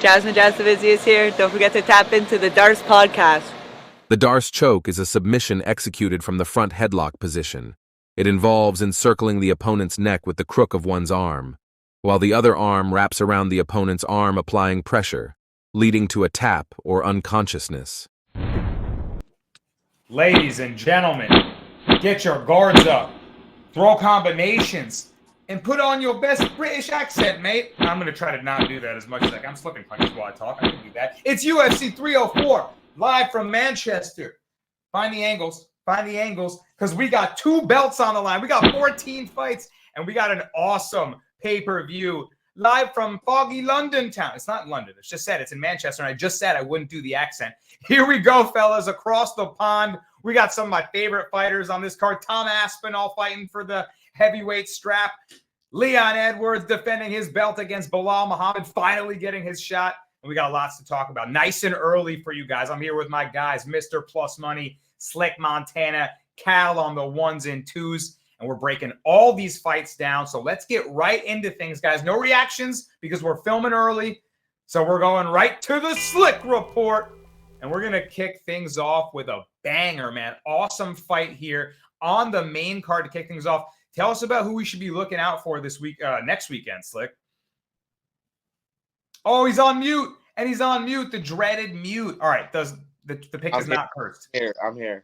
Jasmine Jasnovici is here. Don't forget to tap into the Darce podcast. The Darce choke is a submission executed from the front headlock position. It involves encircling the opponent's neck with the crook of one's arm, while the other arm wraps around the opponent's arm, applying pressure, leading to a tap or unconsciousness. Ladies and gentlemen, get your guards up, throw combinations, and put on your best British accent, mate. I'm going to try to not do that as much as I can. I'm slipping punches while I talk. I can do that. It's UFC 304, live from Manchester. Find the angles, because we got 2 belts on the line. We got 14 fights, and we got an awesome pay-per-view live from foggy London town. It's not in London. It's just said it's in Manchester, and I just said I wouldn't do the accent. Here we go, fellas, across the pond. We got some of my favorite fighters on this card. Tom Aspinall fighting for the heavyweight strap. Leon Edwards defending his belt against Bilal Muhammad, finally getting his shot. And we got lots to talk about. Nice and early for you guys. I'm here with my guys, Mr. Plus Money, Slick Montana, Cal on the 1s and 2s. And we're breaking all these fights down. So let's get right into things, guys. No reactions because we're filming early. So we're going right to the Slick Report. And we're going to kick things off with a banger, man. Awesome fight here on the main card to kick things off. Tell us about who we should be looking out for this week, next weekend, Slick. Oh, he's on mute. And he's on mute, the dreaded mute. All right, the pick is not cursed. I'm here.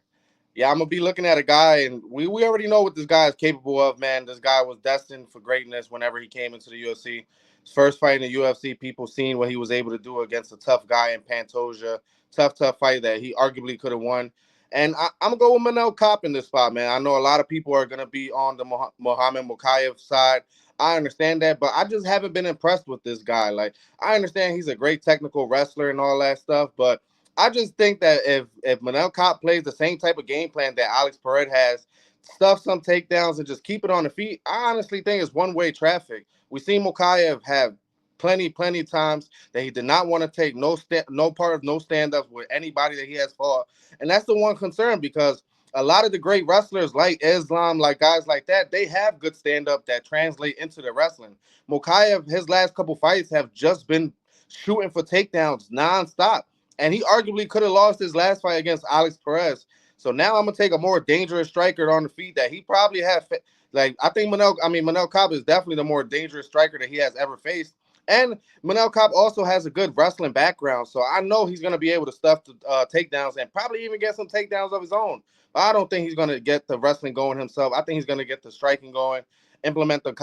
Yeah, I'm going to be looking at a guy, and we already know what this guy is capable of, man. This guy was destined for greatness whenever he came into the UFC. His first fight in the UFC, people seen what he was able to do against a tough guy in Pantoja. Tough fight that he arguably could have won. And I'm going to go with Manel Kape in this spot, man. I know a lot of people are going to be on the Muhammad Mokaev side. I understand that, but I just haven't been impressed with this guy. Like, I understand he's a great technical wrestler and all that stuff, but I just think that if Manel Kape plays the same type of game plan that Alex Perez has, stuff some takedowns and just keep it on the feet, I honestly think it's one-way traffic. We've seen Mokaev have plenty times that he did not want to take no part of no stand-ups with anybody that he has fought. And that's the one concern, because a lot of the great wrestlers like Islam, like guys like that, they have good stand-up that translate into the wrestling. Mokaev, his last couple fights have just been shooting for takedowns nonstop. And he arguably could have lost his last fight against Alex Perez. So now I'm going to take a more dangerous striker on the feet that he probably had. Like, I think Manel Kape is definitely the more dangerous striker that he has ever faced. And Manel Kape also has a good wrestling background. So I know he's going to be able to stuff the takedowns and probably even get some takedowns of his own. But I don't think he's going to get the wrestling going himself. I think he's going to get the striking going, implement those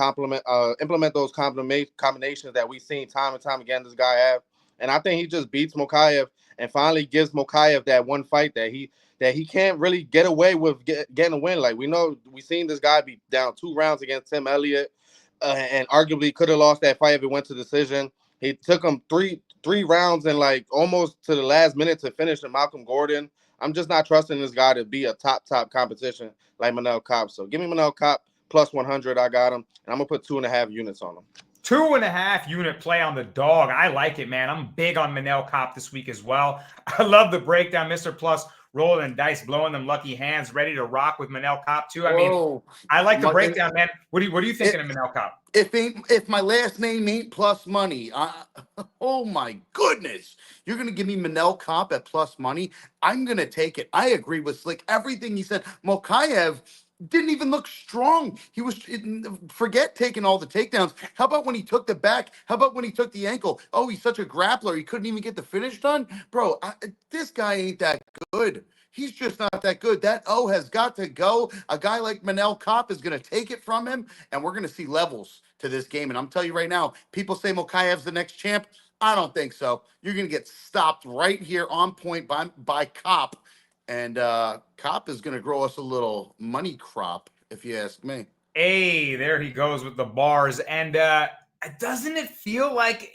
combinations that we've seen time and time again this guy have. And I think he just beats Mokaev and finally gives Mokaev that one fight that he can't really get away with getting a win. Like, we've seen this guy be down 2 rounds against Tim Elliott and arguably could have lost that fight if it went to decision. He took him three rounds and like almost to the last minute to finish with Malcolm Gordon. I'm just not trusting this guy to be a top competition like Manel Kape. So give me Manel Kape plus 100. I got him, and I'm gonna put 2.5 units on him. 2.5 unit play on the dog. I like it, man. I'm big on Manel Kape this week as well. I love the breakdown, Mr. Plus, rolling the dice, blowing them lucky hands, ready to rock with Manel Kape too. I mean, I like the breakdown, man. What are you thinking of Manel Kape? If my last name ain't Plus Money, oh my goodness, you're gonna give me Manel Kape at plus money? I'm gonna take it. I agree with Slick. Everything he said. Mokaev didn't even look strong. Forget taking all the takedowns. How about when he took the back? How about when he took the ankle? Oh, he's such a grappler. He couldn't even get the finish done. Bro, this guy ain't that good. He's just not that good. That O has got to go. A guy like Manel Kape is going to take it from him, and we're going to see levels to this game. And I'm telling you right now, people say Mokaev's the next champ. I don't think so. You're going to get stopped right here on point by Kape. And Kape is going to grow us a little money crop, if you ask me. Hey, there he goes with the bars. And doesn't it feel like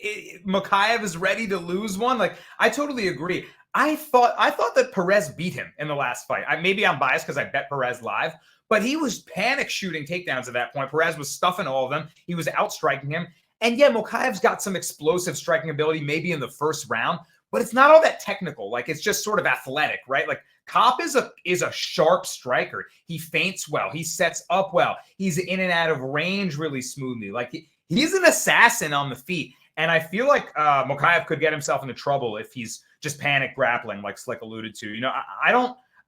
Mokaev is ready to lose one? Like, I totally agree. I thought that Perez beat him in the last fight. Maybe I'm biased because I bet Perez live, but he was panic shooting takedowns at that point. Perez was stuffing all of them. He was outstriking him. And yeah, Mokaev's got some explosive striking ability maybe in the first round, but it's not all that technical. Like, it's just sort of athletic, right? Like, Kape is a sharp striker. He feints well. He sets up well. He's in and out of range really smoothly. Like, he's an assassin on the feet. And I feel like Mokaev could get himself into trouble if he's just panic grappling, like Slick alluded to. You know,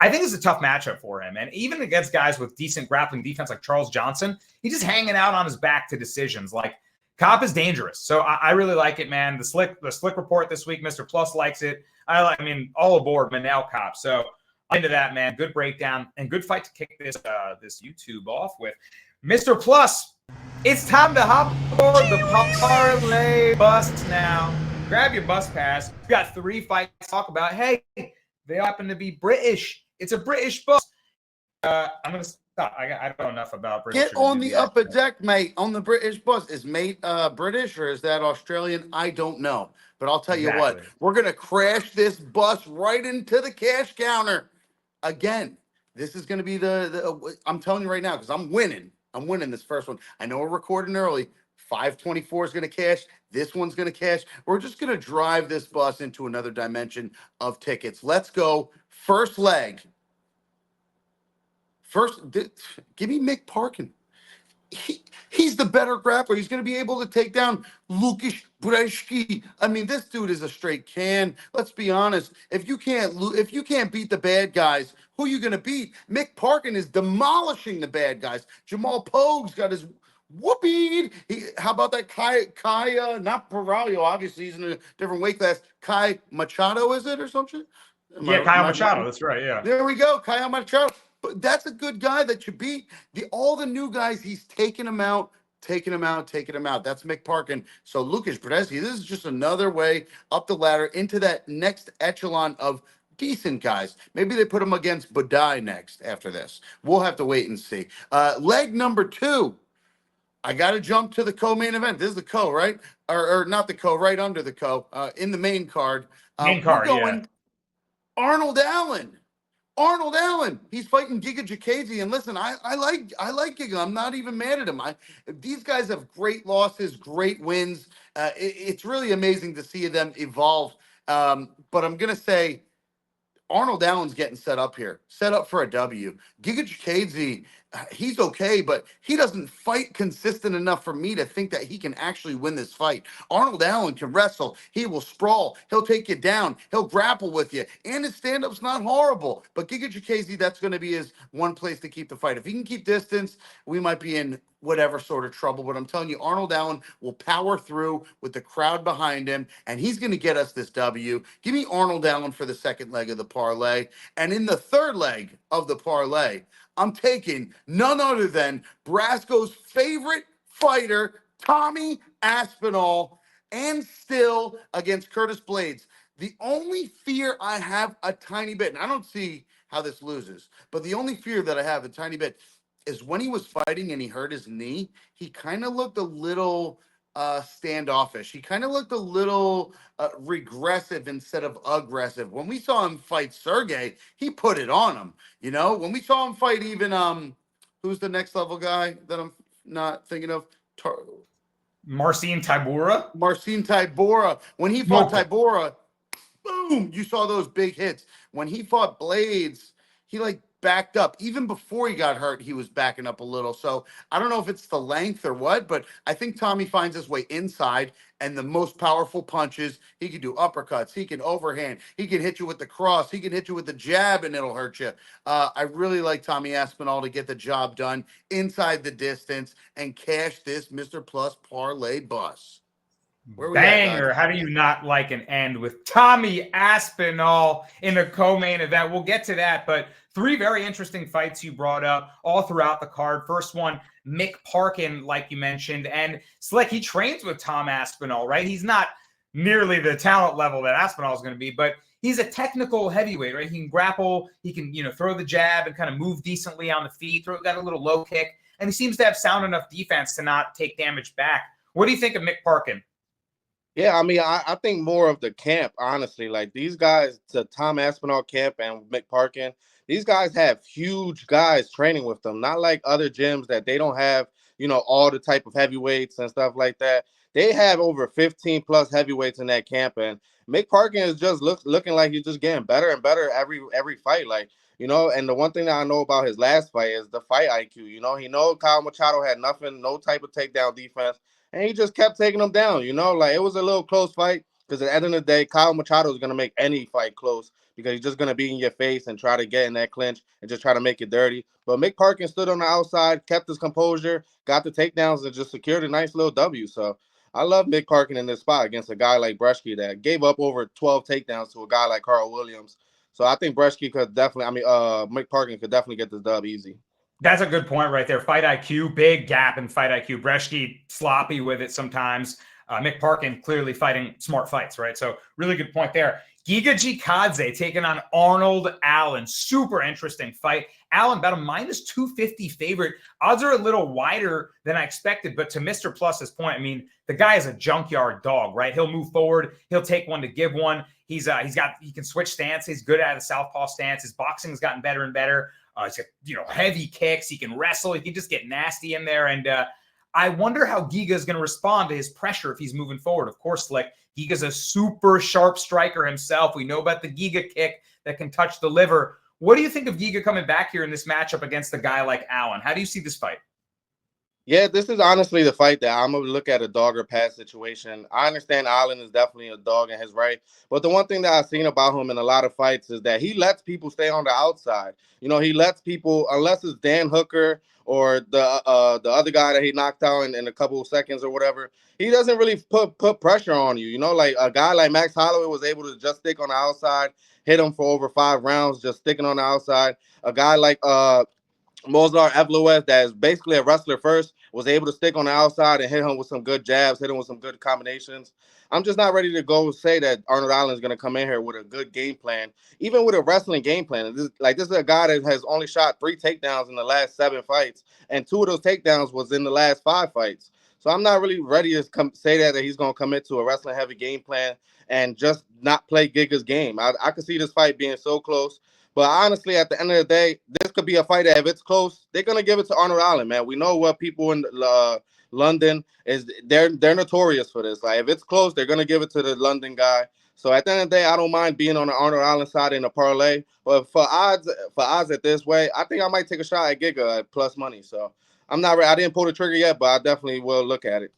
I think it's a tough matchup for him. And even against guys with decent grappling defense like Charles Johnson, he's just hanging out on his back to decisions. Like, Kape is dangerous. So I really like it, man. The Slick report this week, Mr. Plus likes it. I mean, all aboard Manel Kape. So I'm into that, man. Good breakdown and good fight to kick this YouTube off with. Mr. Plus, it's time to hop aboard the Parlay Bus now. Grab your bus pass. We've got 3 fights to talk about. Hey, they happen to be British. It's a British bus. I'm going to stop. I don't know enough about British. Get on the upper deck, mate, on the British bus. Is mate British or is that Australian? I don't know. But I'll tell you what, we're going to crash this bus right into the cash counter. Again, this is going to be I'm telling you right now, because I'm winning. I'm winning this first one. I know we're recording early. 524 is going to cash. This one's going to cash. We're just going to drive this bus into another dimension of tickets. Let's go. First leg. Give me Mick Parkin. He's the better grappler. He's going to be able to take down Bukauskas Brzeski. I mean, this dude is a straight can. Let's be honest. If you can't beat the bad guys, who are you going to beat? Mick Parkin is demolishing the bad guys. Jamal Pogue's got his whoopee. How about that Kai not Paraglio, obviously he's in a different weight class. Kai Machado, is it, or something? Yeah, Kyle Machado. That's right, yeah. There we go, Kyle Machado. But that's a good guy that you beat. All the new guys, he's taking them out. That's Mick Parkin. So Bukauskas Brzeski, this is just another way up the ladder into that next echelon of decent guys. Maybe they put him against Badai next after this. We'll have to wait and see. Leg number 2. I got to jump to the co-main event. This is the co, right? Or not the co, right under the co, in the main card. We're going Arnold Allen. He's fighting Giga Jakazi. And listen, I like Giga. I'm not even mad at him. These guys have great losses, great wins. It's really amazing to see them evolve. But I'm going to say Arnold Allen's getting set up here. Set up for a W. Giga Jakazi, he's okay, but he doesn't fight consistent enough for me to think that he can actually win this fight. Arnold Allen can wrestle. He will sprawl. He'll take you down. He'll grapple with you. And his stand-up's not horrible. But Giga Jakazi, that's going to be his one place to keep the fight. If he can keep distance, we might be in whatever sort of trouble. But I'm telling you, Arnold Allen will power through with the crowd behind him, and he's going to get us this W. Give me Arnold Allen for the second leg of the parlay. And in the third leg of the parlay, I'm taking none other than Brasco's favorite fighter, Tommy Aspinall, and still against Curtis Blaydes. The only fear I have a tiny bit, and I don't see how this loses, but the only fear that I have a tiny bit is when he was fighting and he hurt his knee, he kind of looked a little standoffish. He kind of looked a little regressive instead of aggressive. When we saw him fight Sergey, he put it on him. You know, when we saw him fight even who's the next level guy that I'm not thinking of? Marcin Tybura. When he fought Tybura, boom, you saw those big hits. When he fought Blaydes, he backed up. Even before he got hurt, he was backing up a little. So I don't know if it's the length or what, but I think Tommy finds his way inside, and the most powerful punches, he can do uppercuts, he can overhand, he can hit you with the cross, he can hit you with the jab, and it'll hurt you. I really like Tommy Aspinall to get the job done inside the distance and cash this Mr. Plus Parlay Bus. Banger. How do you not like an end with Tommy Aspinall in the co-main event? We'll get to that, but 3 very interesting fights you brought up all throughout the card. First one, Mick Parkin, like you mentioned, and Slick, he trains with Tom Aspinall, right? He's not nearly the talent level that Aspinall is going to be, but he's a technical heavyweight, right? He can grapple, he can, throw the jab and kind of move decently on the feet, got a little low kick, and he seems to have sound enough defense to not take damage back. What do you think of Mick Parkin? Yeah, I mean, I think more of the camp, honestly. Like, these guys, the Tom Aspinall camp and Mick Parkin, these guys have huge guys training with them, not like other gyms that they don't have, all the type of heavyweights and stuff like that. They have over 15 plus heavyweights in that camp, and Mick Parkin is just looking like he's just getting better and better every fight. Like, and the one thing that I know about his last fight is the fight IQ. He knows Kyle Machado had nothing, no type of takedown defense. and he just kept taking him down. You know, like it was a little close fight because at the end of the day, Kyle Machado is gonna make any fight close because he's just gonna be in your face and try to get in that clinch and just try to make it dirty. But Mick Parkin stood on the outside, kept his composure, got the takedowns, and just secured a nice little W. So I love Mick Parkin in this spot against a guy like Brzeski that gave up over 12 takedowns to a guy like Carl Williams. So I think Brzeski could definitely, Mick Parkin could definitely get this dub easy. That's a good point right there. Fight IQ, big gap in fight IQ. Brzeski sloppy with it sometimes. Mick Parkin clearly fighting smart fights, right? So really good point there. Giga Chikadze taking on Arnold Allen. Super interesting fight. Allen about a -250 favorite. Odds are a little wider than I expected, but to Mr. Plus's point, I mean, the guy is a junkyard dog, right? He'll move forward. He'll take one to give one. He can switch stance. He's good at a southpaw stance. His boxing's gotten better and better. He's got, heavy kicks. He can wrestle. He can just get nasty in there. And I wonder how Giga is going to respond to his pressure if he's moving forward. Of course, Slick, Giga's a super sharp striker himself. We know about the Giga kick that can touch the liver. What do you think of Giga coming back here in this matchup against a guy like Allen? How do you see this fight? Yeah, this is honestly the fight that I'm going to look at a dog or pass situation. I understand Allen is definitely a dog in his right. But the one thing that I've seen about him in a lot of fights is that he lets people stay on the outside. He lets people, unless it's Dan Hooker or the other guy that he knocked out in a couple of seconds or whatever, he doesn't really put pressure on you. Like a guy like Max Holloway was able to just stick on the outside, hit him for over 5 rounds, just sticking on the outside. A guy like Mozart Evloev, that is basically a wrestler first, was able to stick on the outside and hit him with some good jabs, hit him with some good combinations. I'm just not ready to go say that Arnold Allen is going to come in here with a good game plan, even with a wrestling game plan. This is a guy that has only shot 3 takedowns in the last 7 fights, and 2 of those takedowns was in the last 5 fights. So I'm not really ready to say that he's going to commit to a wrestling-heavy game plan and just not play Giga's game. I could see this fight being so close. But honestly, at the end of the day, this could be a fight that if it's close, they're gonna give it to Arnold Allen, man. We know what people in London is. They're notorious for this. Like if it's close, they're gonna give it to the London guy. So at the end of the day, I don't mind being on the Arnold Allen side in a parlay. But for odds at this way, I think I might take a shot at Giga at plus money. So I didn't pull the trigger yet, but I definitely will look at it.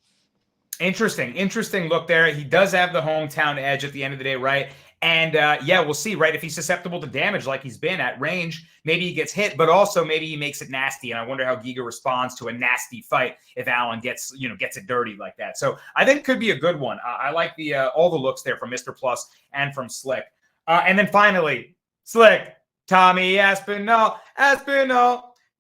Interesting look there. He does have the hometown edge at the end of the day, right? And we'll see, right? If he's susceptible to damage like he's been at range, maybe he gets hit, but also maybe he makes it nasty. And I wonder how Giga responds to a nasty fight if Allen gets it dirty like that. So I think it could be a good one. I like the all the looks there from Mr. Plus and from Slick. And then finally, Slick, Tommy Aspinall.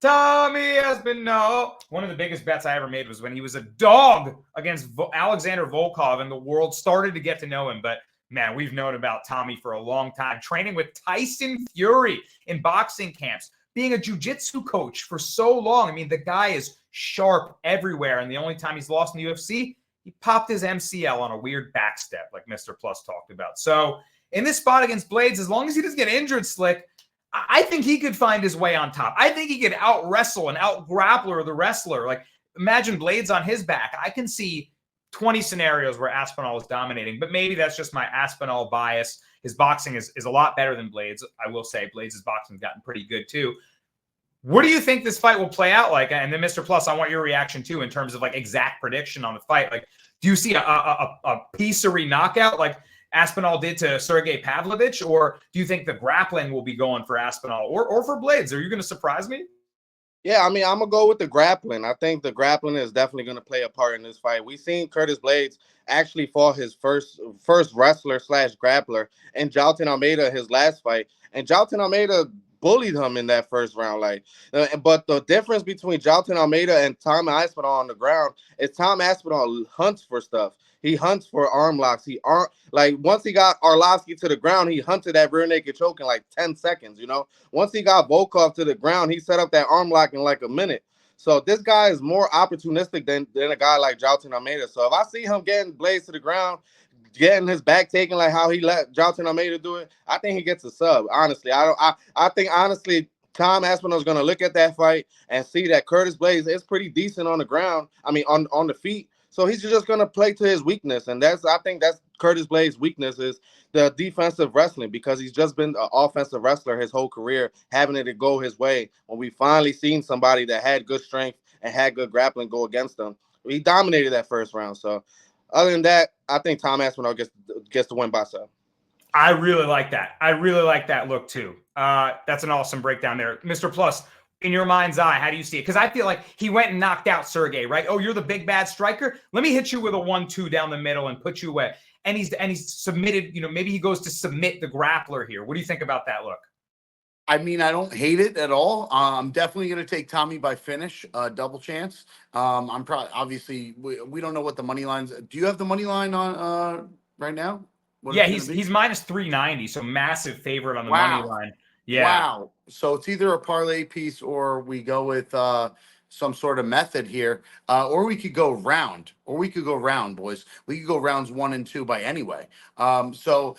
Tommy Aspinall. One of the biggest bets I ever made was when he was a dog against Alexander Volkov, and the world started to get to know him. But man, we've known about Tommy for a long time, training with Tyson Fury in boxing camps, being a jiu-jitsu coach for so long. I mean, the guy is sharp everywhere, and the only time he's lost in the UFC, he popped his MCL on a weird backstep like Mr. Plus talked about. So in this spot against Blaydes, as long as he doesn't get injured, Slick, I think he could find his way on top. I think he could out-wrestle and out-grappler the wrestler. Like, imagine Blaydes on his back. I can see 20 scenarios where Aspinall is dominating, but maybe that's just my Aspinall bias. His boxing is a lot better than Blaydes. I will say Blaydes' boxing's gotten pretty good too. What do you think this fight will play out like? And then Mr. Plus, I want your reaction too in terms of like exact prediction on the fight. Like, do you see a piecery knockout like Aspinall did to Sergey Pavlovich, or do you think the grappling will be going for Aspinall or for Blaydes? Are you going to surprise me? Yeah, I mean, I'm going to go with the grappling. I think the grappling is definitely going to play a part in this fight. We've seen Curtis Blaydes actually fought his first wrestler / grappler and Jailton Almeida his last fight. And Jailton Almeida bullied him in that first round. But the difference between Jailton Almeida and Tom Aspinall on the ground is Tom Aspinall hunts for stuff. He hunts for arm locks. Once he got Arlovsky to the ground, he hunted that rear naked choke in like 10 seconds, Once he got Volkov to the ground, he set up that arm lock in like a minute. So this guy is more opportunistic than a guy like Jailton Almeida. So if I see him getting Blaydes to the ground, getting his back taken like how he let Jailton Almeida do it, I think he gets a sub. Honestly, I think Tom Aspinall is going to look at that fight and see that Curtis Blaydes is pretty decent on the ground. I mean, on the feet. So he's just going to play to his weakness. And I think that's Curtis Blaydes' weakness is the defensive wrestling, because he's just been an offensive wrestler his whole career, having it to go his way when we finally seen somebody that had good strength and had good grappling go against him. He dominated that first round. So other than that, I think Tom Aspinall gets the win by sub. I really like that. I really like that look too. That's an awesome breakdown there. Mr. Plus, in your mind's eye, how do you see it? Because I feel like he went and knocked out Sergey, right? Oh, you're the big bad striker? Let me hit you with a 1-2 down the middle and put you away. And he's submitted, maybe he goes to submit the grappler here. What do you think about that look? I mean, I don't hate it at all. I'm definitely going to take Tommy by finish, double chance. I'm probably, obviously, we don't know what the money lines. Do you have the money line on right now? Yeah, he's minus 390, so massive favorite on the money line. Yeah. Wow. So it's either a parlay piece or we go with some sort of method here, or we could go round, boys. We could go rounds 1 and 2 by anyway. So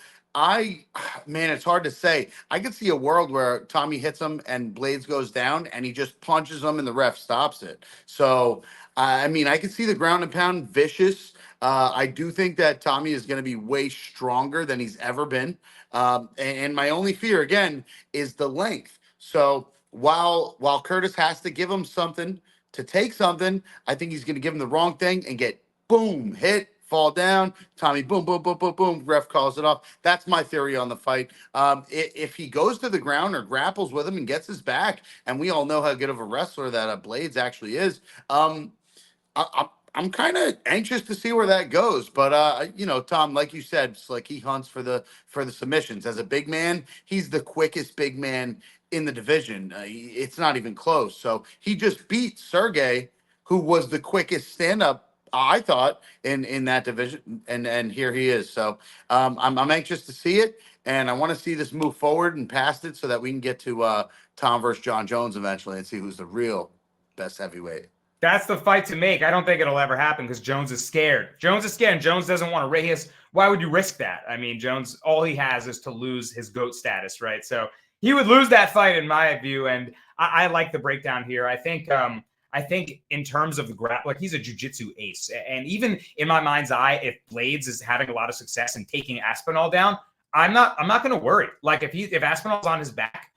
man, it's hard to say. I could see a world where Tommy hits him and Blaydes goes down and he just punches him and the ref stops it. So, I mean, I could see the ground and pound vicious. I do think that Tommy is going to be way stronger than he's ever been. And my only fear, again, is the length. So while Curtis has to give him something to take something, I think he's going to give him the wrong thing and get, boom, hit, fall down. Tommy, boom, boom, boom, boom, boom. Ref calls it off. That's my theory on the fight. If he goes to the ground or grapples with him and gets his back, and we all know how good of a wrestler that Blaydes actually is, I'm kind of anxious to see where that goes, but Tom, like you said, it's like he hunts for the submissions. As a big man, he's the quickest big man in the division. It's not even close. So he just beat Sergey, who was the quickest stand-up, I thought, in that division, and here he is. So I'm anxious to see it, and I want to see this move forward and past it so that we can get to Tom versus John Jones eventually and see who's the real best heavyweight. That's the fight to make. I don't think it'll ever happen because Jones is scared. Jones doesn't want to raise. Why would you risk that? I mean, Jones, all he has is to lose his GOAT status, right? So he would lose that fight in my view. And I like the breakdown here. I think in terms of the grapple, like he's a jiu-jitsu ace. And even in my mind's eye, if Blaydes is having a lot of success in taking Aspinall down, I'm not going to worry. Like if Aspinall's on his back,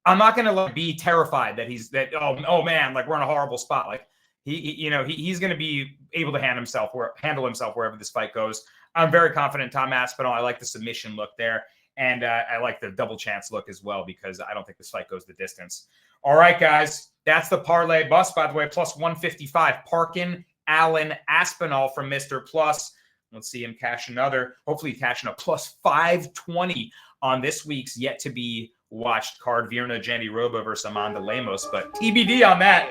I'm not going to be terrified that oh man, like we're in a horrible spot. Like he's going to be able to handle himself wherever this fight goes. I'm very confident Tom Aspinall. I like the submission look there, and I like the double chance look as well because I don't think this fight goes the distance. All right, guys, that's the parlay bus, by the way, plus 155. Parkin, Allen, Aspinall from Mr. Plus. Let's see him cash another. Hopefully cashing a plus 520 on this week's yet to be watched card. Virna Jandiroba versus Amanda Lemos, but TBD on that.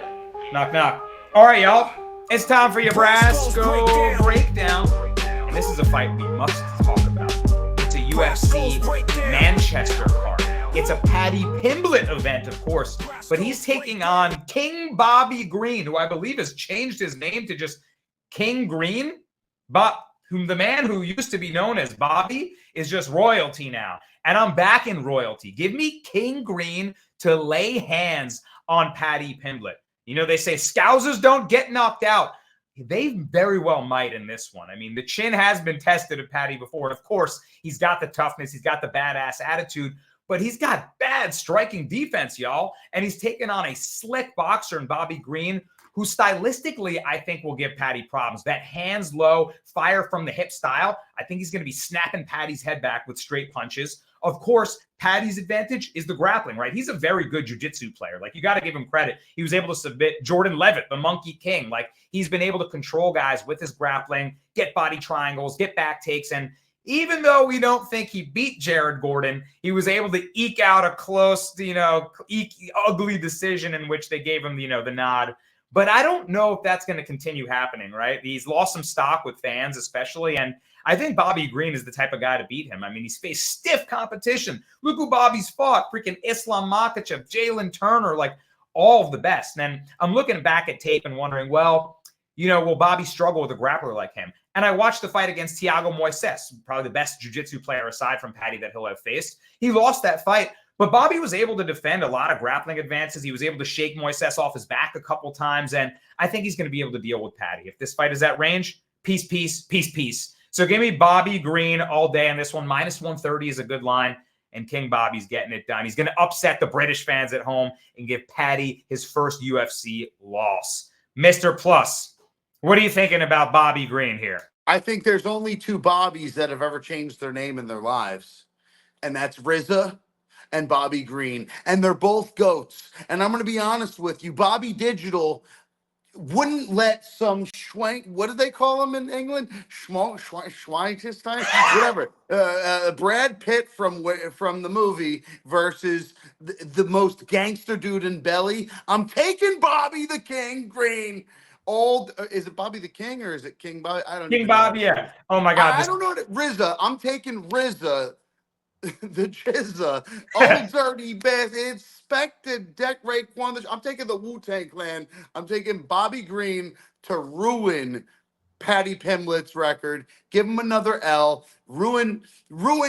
Knock, knock. All right, y'all. It's time for your Brasco breakdown. And this is a fight we must talk about. It's a UFC Manchester card. It's a Paddy Pimblett event, of course. But he's taking on King Bobby Green, who I believe has changed his name to just King Green. But the man who used to be known as Bobby is just royalty now. And I'm back in royalty. Give me King Green to lay hands on Paddy Pimblett. They say Scousers don't get knocked out. They very well might in this one. I mean, the chin has been tested at Paddy before. Of course, he's got the toughness. He's got the badass attitude. But he's got bad striking defense, y'all. And he's taken on a slick boxer in Bobby Green, who stylistically, I think, will give Paddy problems. That hands low, fire from the hip style, I think he's going to be snapping Paddy's head back with straight punches. Of course, Paddy's advantage is the grappling, right? He's a very good jiu-jitsu player. Like, you got to give him credit. He was able to submit Jordan Levitt, the Monkey King. Like, he's been able to control guys with his grappling, get body triangles, get back takes. And even though we don't think he beat Jared Gordon, he was able to eke out a close, ugly decision in which they gave him, the nod. But I don't know if that's going to continue happening, right? He's lost some stock with fans, especially. And I think Bobby Green is the type of guy to beat him. I mean, he's faced stiff competition. Look who Bobby's fought. Freaking Islam Makhachev, Jalen Turner, like all of the best. And I'm looking back at tape and wondering, well, will Bobby struggle with a grappler like him? And I watched the fight against Thiago Moises, probably the best jiu-jitsu player aside from Paddy that he'll have faced. He lost that fight. But Bobby was able to defend a lot of grappling advances. He was able to shake Moises off his back a couple times. And I think he's going to be able to deal with Paddy. If this fight is at range, peace, peace, peace, peace. So give me Bobby Green all day on this one. Minus 130 is a good line. And King Bobby's getting it done. He's going to upset the British fans at home and give Paddy his first UFC loss. Mr. Plus, What are you thinking about Bobby Green here? I think there's only two Bobbies that have ever changed their name in their lives, and that's RZA and Bobby Green, and they're both GOATs. And I'm going to be honest with you, Bobby Digital wouldn't let some schwank, what do they call him in England? Schwankenstein? Whatever. Brad Pitt from the movie versus the most gangster dude in Belly. I'm taking Bobby the King Green. Is it Bobby the King or is it King Bobby? I don't King even know. Bobby, yeah. Oh my God. I don't know. RZA. I'm taking RZA. The Jizza, old dirty best, inspected deck rate quantity. I'm taking the Wu-Tang Clan. I'm taking Bobby Green to ruin Patty Pimblett's record. Give him another L. Ruin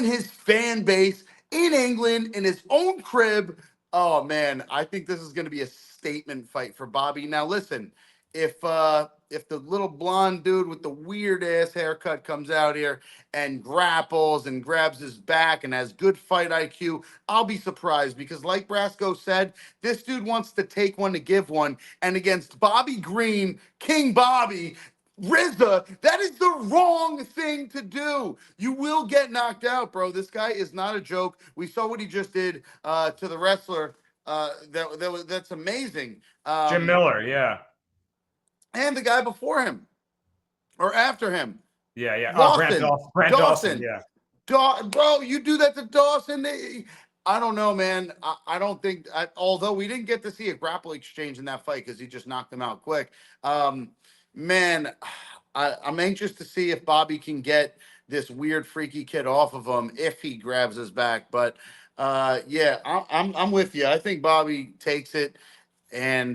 his fan base in England in his own crib. Oh man, I think this is going to be a statement fight for Bobby. Now listen, if the little blonde dude with the weird ass haircut comes out here and grapples and grabs his back and has good fight IQ, I'll be surprised because like Brasco said, this dude wants to take one to give one. And against Bobby Green, King Bobby, RZA, that is the wrong thing to do. You will get knocked out, bro. This guy is not a joke. We saw what he just did to the wrestler. That's amazing. Jim Miller, yeah. And the guy before him or after him. Yeah. Dawson. Brant Dawson, yeah. Bro, you do that to Dawson. I don't know, man. I don't think, although we didn't get to see a grapple exchange in that fight because he just knocked him out quick. Man, I'm anxious to see if Bobby can get this weird freaky kid off of him if he grabs his back. But yeah, I'm with you. I think Bobby takes it. And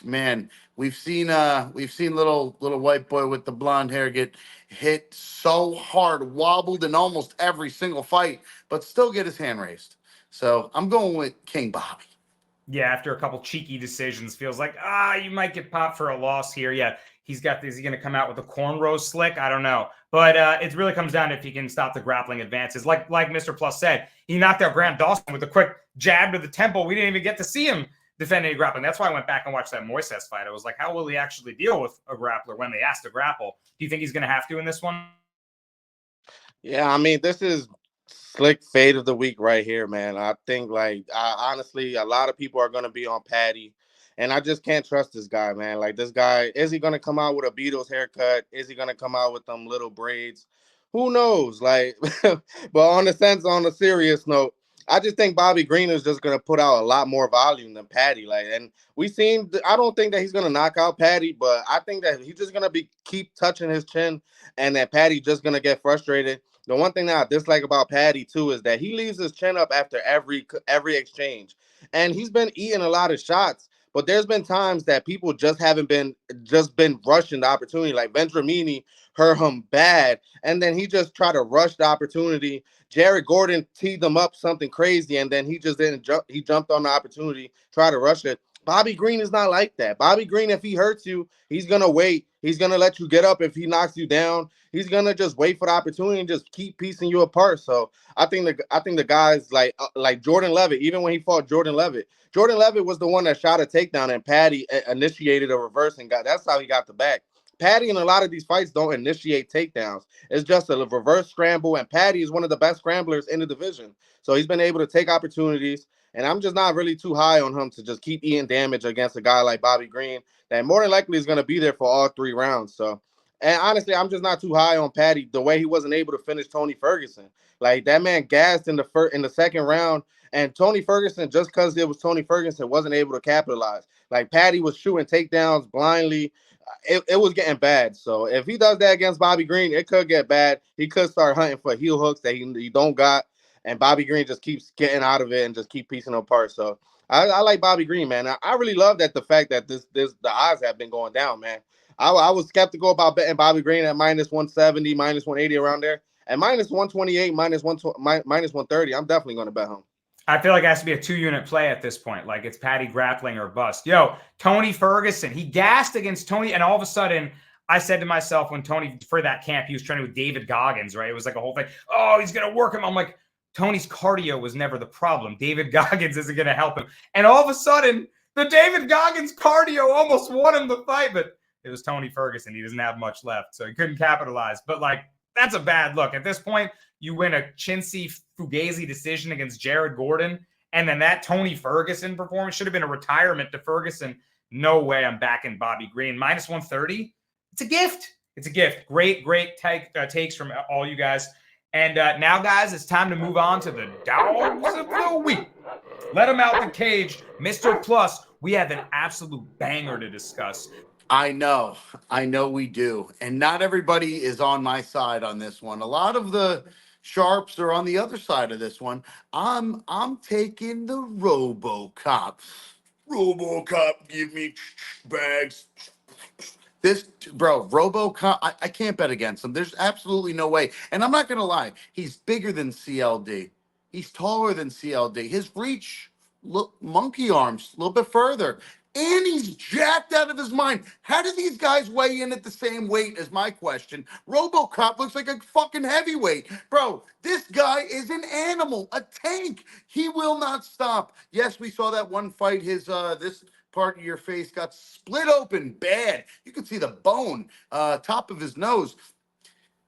man, we've seen little white boy with the blonde hair get hit so hard, wobbled in almost every single fight, but still get his hand raised. So I'm going with King Bobby. Yeah, after a couple cheeky decisions, feels like you might get popped for a loss here. Yeah, he's got this. He's going to come out with a cornrow slick. I don't know, but it really comes down to if he can stop the grappling advances. Like Mr. Plus said, he knocked out Grant Dawson with a quick jab to the temple. We didn't even get to see him defending grappling. That's why I went back and watched that Moises fight. I was like, how will he actually deal with a grappler when they ask to grapple? Do you think he's going to have to in this one? Yeah, I mean, this is slick fade of the week right here, man. I think, honestly, a lot of people are going to be on Patty, and I just can't trust this guy, man. Like, this guy, is he going to come out with a Beatles haircut? Is he going to come out with them little braids? Who knows? Like, but on a serious note, I just think Bobby Green is just going to put out a lot more volume than Patty. And I don't think that he's going to knock out Patty, but I think that he's just going to keep touching his chin and that Patty just going to get frustrated. The one thing that I dislike about Patty too is that he leaves his chin up after every exchange, and he's been eating a lot of shots. But there's been times that people just haven't been rushing the opportunity. Like Vendramini hurt him bad, and then he just tried to rush the opportunity. Jared Gordon teed him up something crazy, and then he just didn't jump. He jumped on the opportunity, tried to rush it. Bobby Green is not like that. Bobby Green, if he hurts you, he's gonna wait. He's gonna let you get up. If he knocks you down, he's gonna just wait for the opportunity and just keep piecing you apart. So I think the guys like Jordan Levitt, even when he fought Jordan Levitt was the one that shot a takedown, and Patty initiated a reverse and that's how he got the back. Patty in a lot of these fights don't initiate takedowns. It's just a reverse scramble, and Patty is one of the best scramblers in the division. So he's been able to take opportunities, and I'm just not really too high on him to just keep eating damage against a guy like Bobby Green that more than likely is going to be there for all 3 rounds. So, and honestly, I'm just not too high on Patty the way he wasn't able to finish Tony Ferguson. Like, that man gassed in the second round, and Tony Ferguson, just because it was Tony Ferguson, wasn't able to capitalize. Like, Patty was shooting takedowns blindly. It was getting bad. So if he does that against Bobby Green, it could get bad. He could start hunting for heel hooks that he don't got, and Bobby Green just keeps getting out of it and just keep piecing them apart. So I like Bobby Green, man. I really love the fact that the odds have been going down, man. I was skeptical about betting Bobby Green at minus 170, minus 180 around there. At minus 128, minus 130, I'm definitely going to bet him. I feel like it has to be a 2-unit play at this point. Like, it's Patty grappling or bust. Yo, Tony Ferguson, he gassed against Tony, and all of a sudden, I said to myself when Tony, for that camp, he was training with David Goggins, right? It was like a whole thing. Oh, he's going to work him. I'm like, Tony's cardio was never the problem. David Goggins isn't going to help him. And all of a sudden, the David Goggins cardio almost won him the fight, but it was Tony Ferguson. He doesn't have much left, so he couldn't capitalize. But, like, that's a bad look. At this point, you win a chintzy Fugazi decision against Jared Gordon, and then that Tony Ferguson performance should have been a retirement to Ferguson. No way I'm backing Bobby Green. Minus 130. It's a gift. It's a gift. Great takes from all you guys. And now, guys, it's time to move on to the dogs of the week. Let them out the cage. Mr. Plus, we have an absolute banger to discuss. I know we do. And not everybody is on my side on this one. A lot of the sharps are on the other side of this one. I'm taking the RoboCop. RoboCop, give me bags. This, bro, RoboCop, I can't bet against him. There's absolutely no way. And I'm not going to lie. He's bigger than CLD. He's taller than CLD. His reach, look, monkey arms, a little bit further. And he's jacked out of his mind. How do these guys weigh in at the same weight is my question. RoboCop looks like a fucking heavyweight. Bro, this guy is an animal, a tank. He will not stop. Yes, we saw that one fight. His this part of your face got split open bad. You can see the bone top of his nose.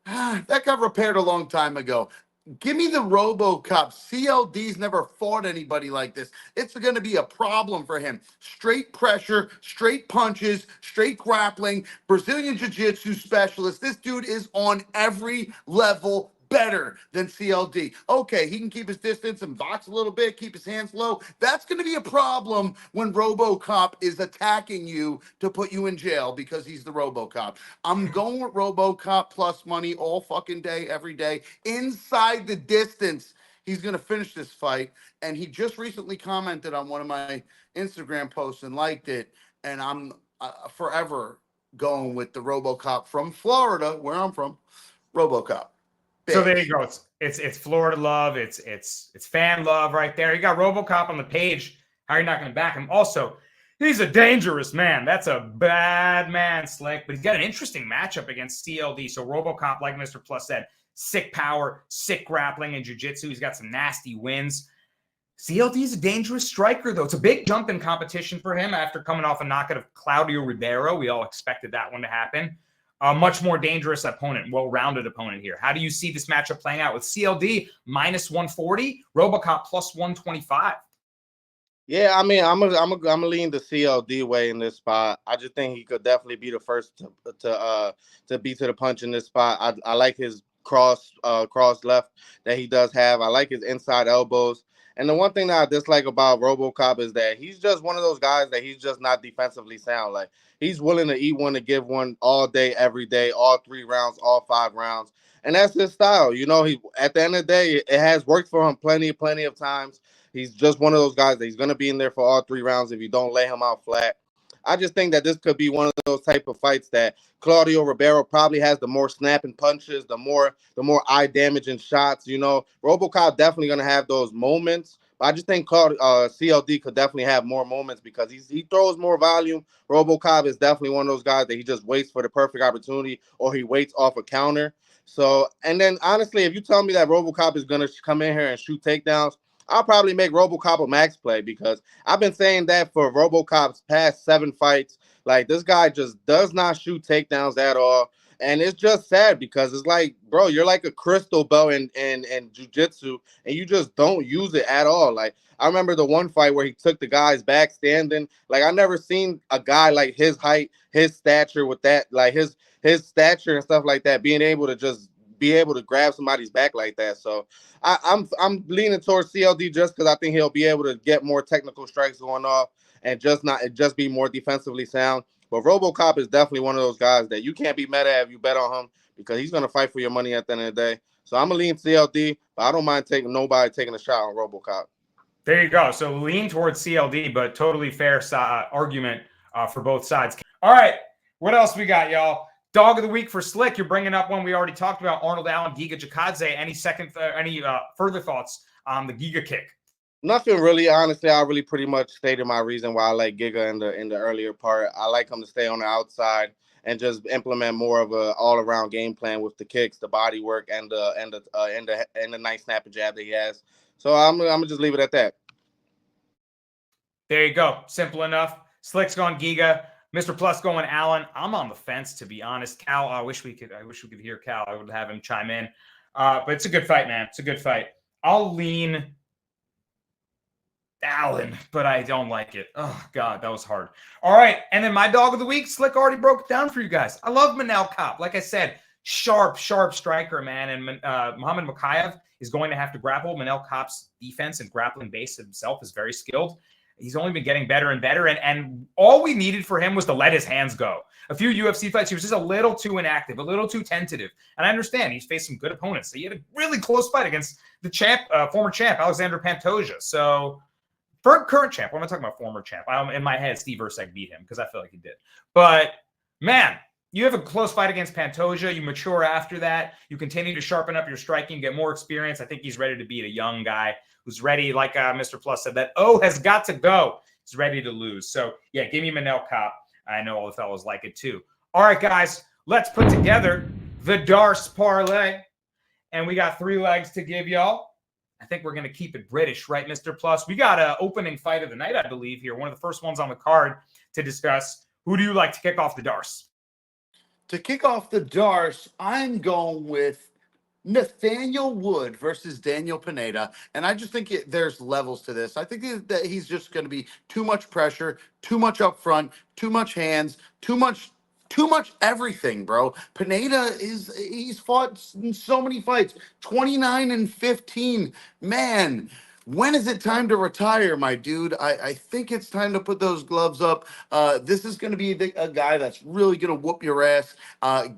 That got repaired a long time ago. Give me the RoboCop. CLD's never fought anybody like this. It's going to be a problem for him. Straight pressure, straight punches, straight grappling, Brazilian Jiu-Jitsu specialist. This dude is on every level better than CLD. Okay, he can keep his distance and box a little bit, keep his hands low. That's going to be a problem when RoboCop is attacking you to put you in jail because he's the RoboCop. I'm going with RoboCop plus money all fucking day, every day. Inside the distance, he's going to finish this fight. And he just recently commented on one of my Instagram posts and liked it. And I'm forever going with the RoboCop from Florida, where I'm from, RoboCop. So there you go. It's Florida love. It's fan love right there. You got RoboCop on the page. How are you not going to back him? Also, he's a dangerous man. That's a bad man, Slick. But he's got an interesting matchup against CLD. So RoboCop, like Mr. Plus said, sick power, sick grappling and jiu-jitsu. He's got some nasty wins. CLD is a dangerous striker, though. It's a big jump in competition for him after coming off a knockout of Claudio Ribeiro. We all expected that one to happen. A much more dangerous opponent, well-rounded opponent here. How do you see this matchup playing out with CLD minus 140, RoboCop plus 125? Yeah, I mean, I'm a lean the CLD way in this spot. I just think he could definitely be the first to beat to the punch in this spot. I like his cross left that he does have. I like his inside elbows. And the one thing that I dislike about RoboCop is that he's just one of those guys that he's just not defensively sound. Like, he's willing to eat one to give one all day, every day, all 3 rounds, all 5 rounds. And that's his style. You know, he at the end of the day, it has worked for him plenty of times. He's just one of those guys that he's going to be in there for all 3 rounds if you don't lay him out flat. I just think that this could be one of those type of fights that Claudio Ribeiro probably has the more snapping punches, the more eye damaging shots. You know, RoboCop definitely going to have those moments. But I just think CLD could definitely have more moments because he throws more volume. RoboCop is definitely one of those guys that he just waits for the perfect opportunity or he waits off a counter. So, and then honestly, if you tell me that RoboCop is going to come in here and shoot takedowns, I'll probably make RoboCop a max play because I've been saying that for RoboCop's past 7 fights. Like, this guy just does not shoot takedowns at all. And it's just sad because it's like, bro, you're like a crystal bell in jiu-jitsu and you just don't use it at all. Like, I remember the one fight where he took the guy's back standing. Like, I never seen a guy like his height, his stature with that, like his stature and stuff like that, being able to grab somebody's back like that. So I'm leaning towards CLD just because I think he'll be able to get more technical strikes going off and just be more defensively sound. But RoboCop is definitely one of those guys that you can't be mad at if you bet on him because he's going to fight for your money at the end of the day. So I'm going to lean CLD, but I don't mind taking a shot on RoboCop. There you go. So lean towards CLD, but totally fair argument for both sides. All right. What else we got, y'all? Dog of the week for Slick. You're bringing up one we already talked about, Arnold Allen, Giga Chikadze. Any further thoughts on the Giga kick? Nothing really. Honestly, I really pretty much stated my reason why I like Giga in the earlier part. I like him to stay on the outside and just implement more of a all around game plan with the kicks, the body work, and the nice snap and jab that he has. So I'm gonna just leave it at that. There you go. Simple enough. Slick's gone Giga. Mr. Plus going Allen. I'm on the fence, to be honest. Cal, I wish we could hear Cal. I would have him chime in. But it's a good fight, man. It's a good fight. I'll lean Allen, but I don't like it. Oh, God, that was hard. All right, and then my dog of the week, Slick already broke it down for you guys. I love Manel Kape. Like I said, sharp striker, man. And Muhammad Mokaev is going to have to grapple. Manel Kape's defense and grappling base himself is very skilled. He's only been getting better and better. And all we needed for him was to let his hands go. A few UFC fights, he was just a little too inactive, a little too tentative. And I understand he's faced some good opponents. So he had a really close fight against the former champ, Alexander Pantoja. So for current champ, when I'm talking about former champ, in my head, Steve Erceg beat him because I feel like he did. But, man, you have a close fight against Pantoja. You mature after that. You continue to sharpen up your striking, get more experience. I think he's ready to beat a young guy who's ready, like Mr. Plus said, that has got to go. He's ready to lose. So, yeah, give me Manel Kape. I know all the fellows like it too. All right, guys, let's put together the Darce parlay. And we got 3 legs to give y'all. I think we're going to keep it British, right, Mr. Plus? We got an opening fight of the night, I believe, here. One of the first ones on the card to discuss. Who do you like to kick off the Darce? To kick off the Darce, I'm going with Nathaniel Wood versus Daniel Pineda. And I just think there's levels to this. I think that he's just going to be too much pressure, too much up front, too much hands, too much everything, bro. Pineda he's fought in so many fights, 29-15. Man, when is it time to retire, my dude? I think it's time to put those gloves up. This is going to be a guy that's really going to whoop your ass.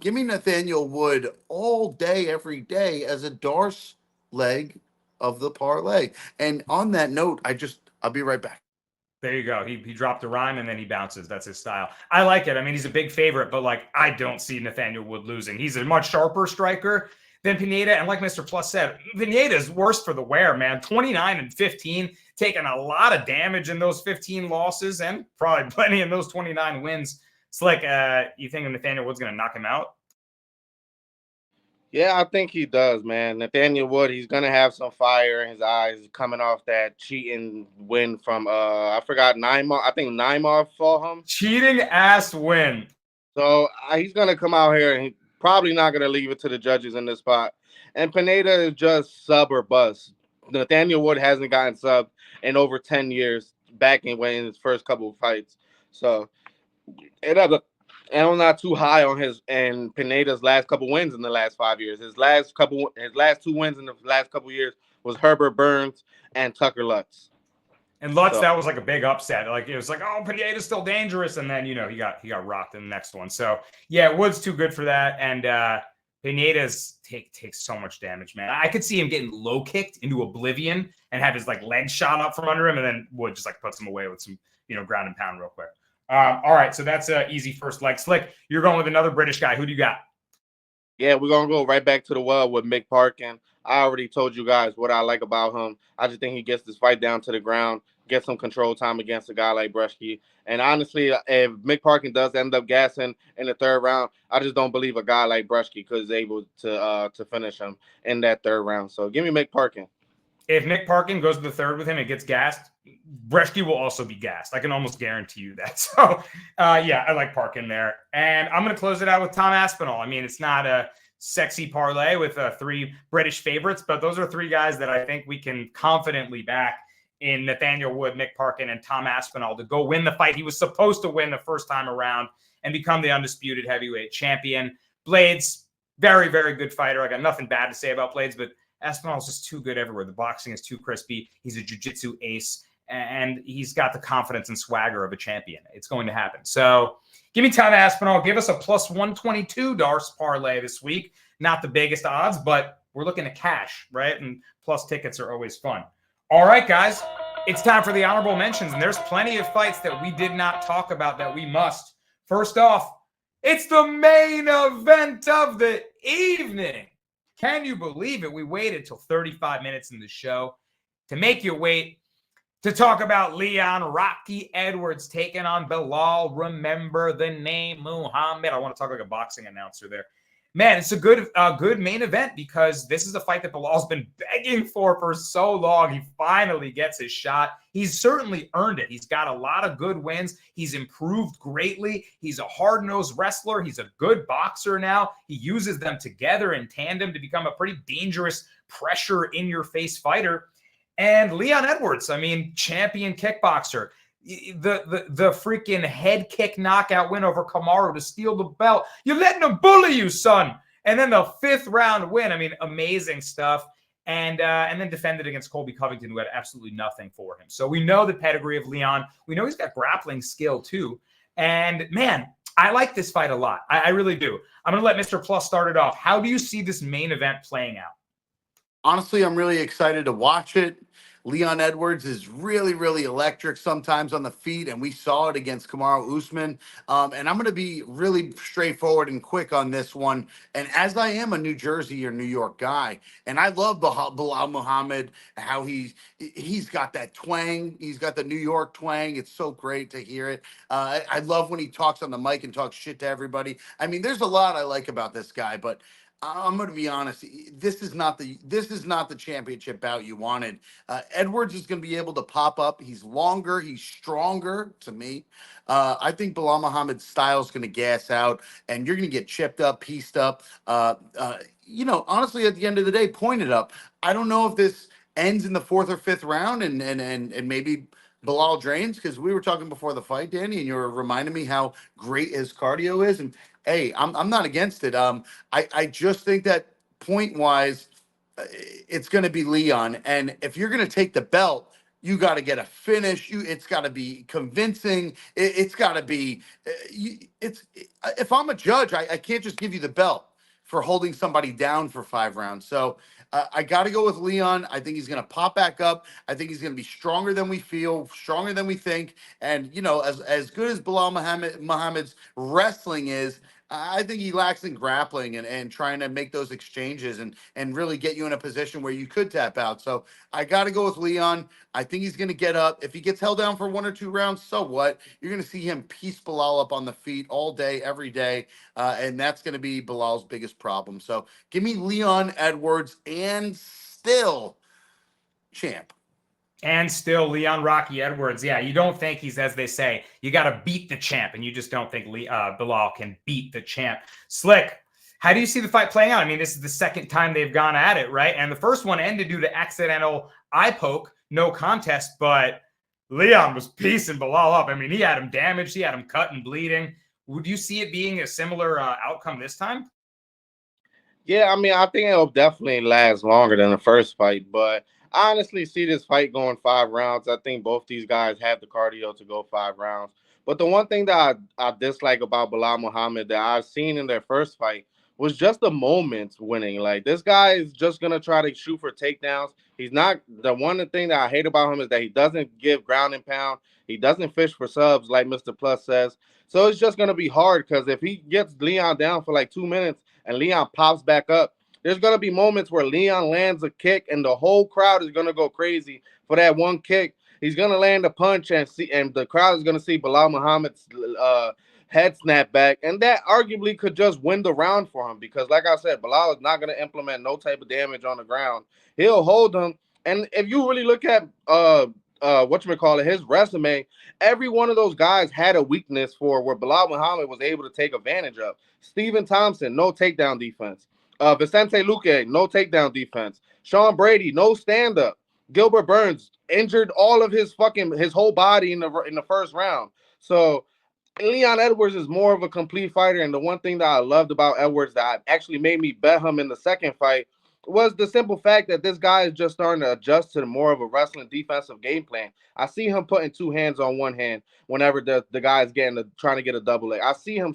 Give me Nathaniel Wood all day, every day as a Darce leg of the parlay. And on that note, I'll be right back. There you go. He dropped a rhyme and then he bounces. That's his style. I like it. I mean, he's a big favorite, but like I don't see Nathaniel Wood losing. He's a much sharper striker than Pineda. And like Mr. Plus said, Pineda's worse for the wear, man. 29-15, taking a lot of damage in those 15 losses and probably plenty in those 29 wins. It's like, you think Nathaniel Wood's going to knock him out? Yeah, I think he does, man. Nathaniel Wood, he's gonna have some fire in his eyes coming off that cheating win from I forgot Neymar. I think Neymar fought him. Cheating ass win. So he's gonna come out here and he's probably not gonna leave it to the judges in this spot. And Pineda is just sub or bust. Nathaniel Wood hasn't gotten subbed in over 10 years, back in his first couple of fights. So and I'm not too high on his and Pineda's last couple wins in the last 5 years. His last 2 wins in the last couple years was Herbert Burns and Tucker Lutz. And Lutz, that was like a big upset. Like it was like, oh, Pineda's still dangerous, and then he got rocked in the next one. So yeah, Wood's too good for that, and Pineda's takes so much damage, man. I could see him getting low kicked into oblivion and have his like leg shot up from under him, and then Wood just like puts him away with some ground and pound real quick. All right, so that's an easy first leg. Slick, you're going with another British guy. Who do you got? Yeah, we're going to go right back to the well with Mick Parkin. I already told you guys what I like about him. I just think he gets this fight down to the ground, gets some control time against a guy like Brzeski. And honestly, if Mick Parkin does end up gassing in the 3rd round, I just don't believe a guy like Brzeski is able to finish him in that 3rd round. So give me Mick Parkin. If Mick Parkin goes to the 3rd with him and gets gassed, Brzeski will also be gassed. I can almost guarantee you that. So, yeah, I like Parkin there. And I'm going to close it out with Tom Aspinall. I mean, it's not a sexy parlay with 3 British favorites, but those are 3 guys that I think we can confidently back in Nathaniel Wood, Mick Parkin, and Tom Aspinall to go win the fight he was supposed to win the first time around and become the undisputed heavyweight champion. Blaydes, very, very good fighter. I got nothing bad to say about Blaydes, but Aspinall's just too good everywhere. The boxing is too crispy. He's a jiu-jitsu ace, and he's got the confidence and swagger of a champion. It's going to happen. So give me Tom Aspinall. Give us a plus 122 Darce parlay this week. Not the biggest odds, but we're looking at cash, right? And plus tickets are always fun. All right, guys, it's time for the honorable mentions, and there's plenty of fights that we did not talk about that we must. First off, it's the main event of the evening. Can you believe it? We waited till 35 minutes in the show to make you wait to talk about Leon Rocky Edwards taking on Bilal. Remember the name Muhammad. I want to talk like a boxing announcer there. Man, it's a good main event because this is a fight that Bilal's been begging for so long. He finally gets his shot. He's certainly earned it. He's got a lot of good wins. He's improved greatly. He's a hard-nosed wrestler. He's a good boxer now. He uses them together in tandem to become a pretty dangerous pressure in your face fighter. And Leon Edwards, I mean, champion kickboxer. The freaking head kick knockout win over Kamaru to steal the belt. You're letting him bully you, son. And then the 5th round win. I mean, amazing stuff. And then defended against Colby Covington, who had absolutely nothing for him. So we know the pedigree of Leon. We know he's got grappling skill too. And man, I like this fight a lot. I really do. I'm going to let Mr. Plus start it off. How do you see this main event playing out? Honestly, I'm really excited to watch it. Leon Edwards is really, really electric sometimes on the feet, and we saw it against Kamaru Usman. And I'm going to be really straightforward and quick on this one. And as I am a New Jersey or New York guy, and I love Belal Muhammad, how he's got that twang. He's got the New York twang. It's so great to hear it. I love when he talks on the mic and talks shit to everybody. I mean, there's a lot I like about this guy, but I'm going to be honest. This is not the championship bout you wanted. Edwards is going to be able to pop up. He's longer. He's stronger to me. I think Belal Muhammad's style is going to gas out, and you're going to get chipped up, pieced up. Honestly, at the end of the day, pointed up. I don't know if this ends in the 4th or 5th round, and maybe Belal drains, because we were talking before the fight, Danny, and you were reminding me how great his cardio is, and hey, I'm not against it. I just think that point wise, it's going to be Leon, and if you're going to take the belt, you got to get a finish. It's got to be convincing. It's got to be. If I'm a judge, I can't just give you the belt for holding somebody down for 5 rounds. So I got to go with Leon. I think he's going to pop back up. I think he's going to be stronger than we feel, stronger than we think. And, as good as Belal Muhammad's wrestling is, I think he lacks in grappling and trying to make those exchanges and really get you in a position where you could tap out. So I got to go with Leon. I think he's going to get up. If he gets held down for 1 or 2 rounds, so what? You're going to see him piece Belal up on the feet all day, every day. And that's going to be Bilal's biggest problem. So give me Leon Edwards and still champ. And still Leon Rocky Edwards. Yeah, you don't think he's, as they say, you got to beat the champ, and you just don't think Belal can beat the champ. Slick, how do you see the fight playing out? I mean, this is the 2nd time they've gone at it, right? And the first one ended due to accidental eye poke, no contest, but Leon was piecing Belal up. I mean, he had him damaged. He had him cut and bleeding. Would you see it being a similar outcome this time? Yeah, I mean, I think it'll definitely last longer than the first fight, but I honestly see this fight going 5 rounds. I think both these guys have the cardio to go 5 rounds. But the one thing that I dislike about Belal Muhammad that I've seen in their first fight was just the moments winning. Like, this guy is just going to try to shoot for takedowns. He's not – the one thing that I hate about him is that he doesn't give ground and pound. He doesn't fish for subs like Mr. Plus says. So it's just going to be hard because if he gets Leon down for like 2 minutes and Leon pops back up, there's going to be moments where Leon lands a kick and the whole crowd is going to go crazy for that one kick. He's going to land a punch and the crowd is going to see Belal Muhammad's head snap back. And that arguably could just win the round for him because, like I said, Belal is not going to implement no type of damage on the ground. He'll hold him. And if you really look at his resume, every one of those guys had a weakness for where Belal Muhammad was able to take advantage of. Stephen Thompson, no takedown defense. Vicente Luque, no takedown defense. Sean Brady, no stand-up. Gilbert Burns injured all of his whole body in the first round. So Leon Edwards is more of a complete fighter, and the one thing that I loved about Edwards that actually made me bet him in the second fight was the simple fact that this guy is just starting to adjust to more of a wrestling defensive game plan. I see him putting 2 hands on one hand whenever the guy is trying to get a double leg. I see him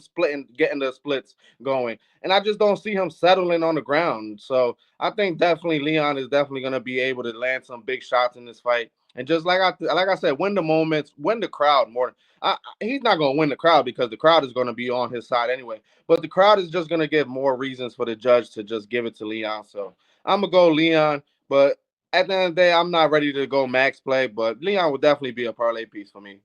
getting the splits going, and I just don't see him settling on the ground. So I think definitely Leon is definitely going to be able to land some big shots in this fight. And just like I said, win the moments, win the crowd more. He's not going to win the crowd because the crowd is going to be on his side anyway. But the crowd is just going to give more reasons for the judge to just give it to Leon. So I'm going to go Leon. But at the end of the day, I'm not ready to go max play. But Leon will definitely be a parlay piece for me.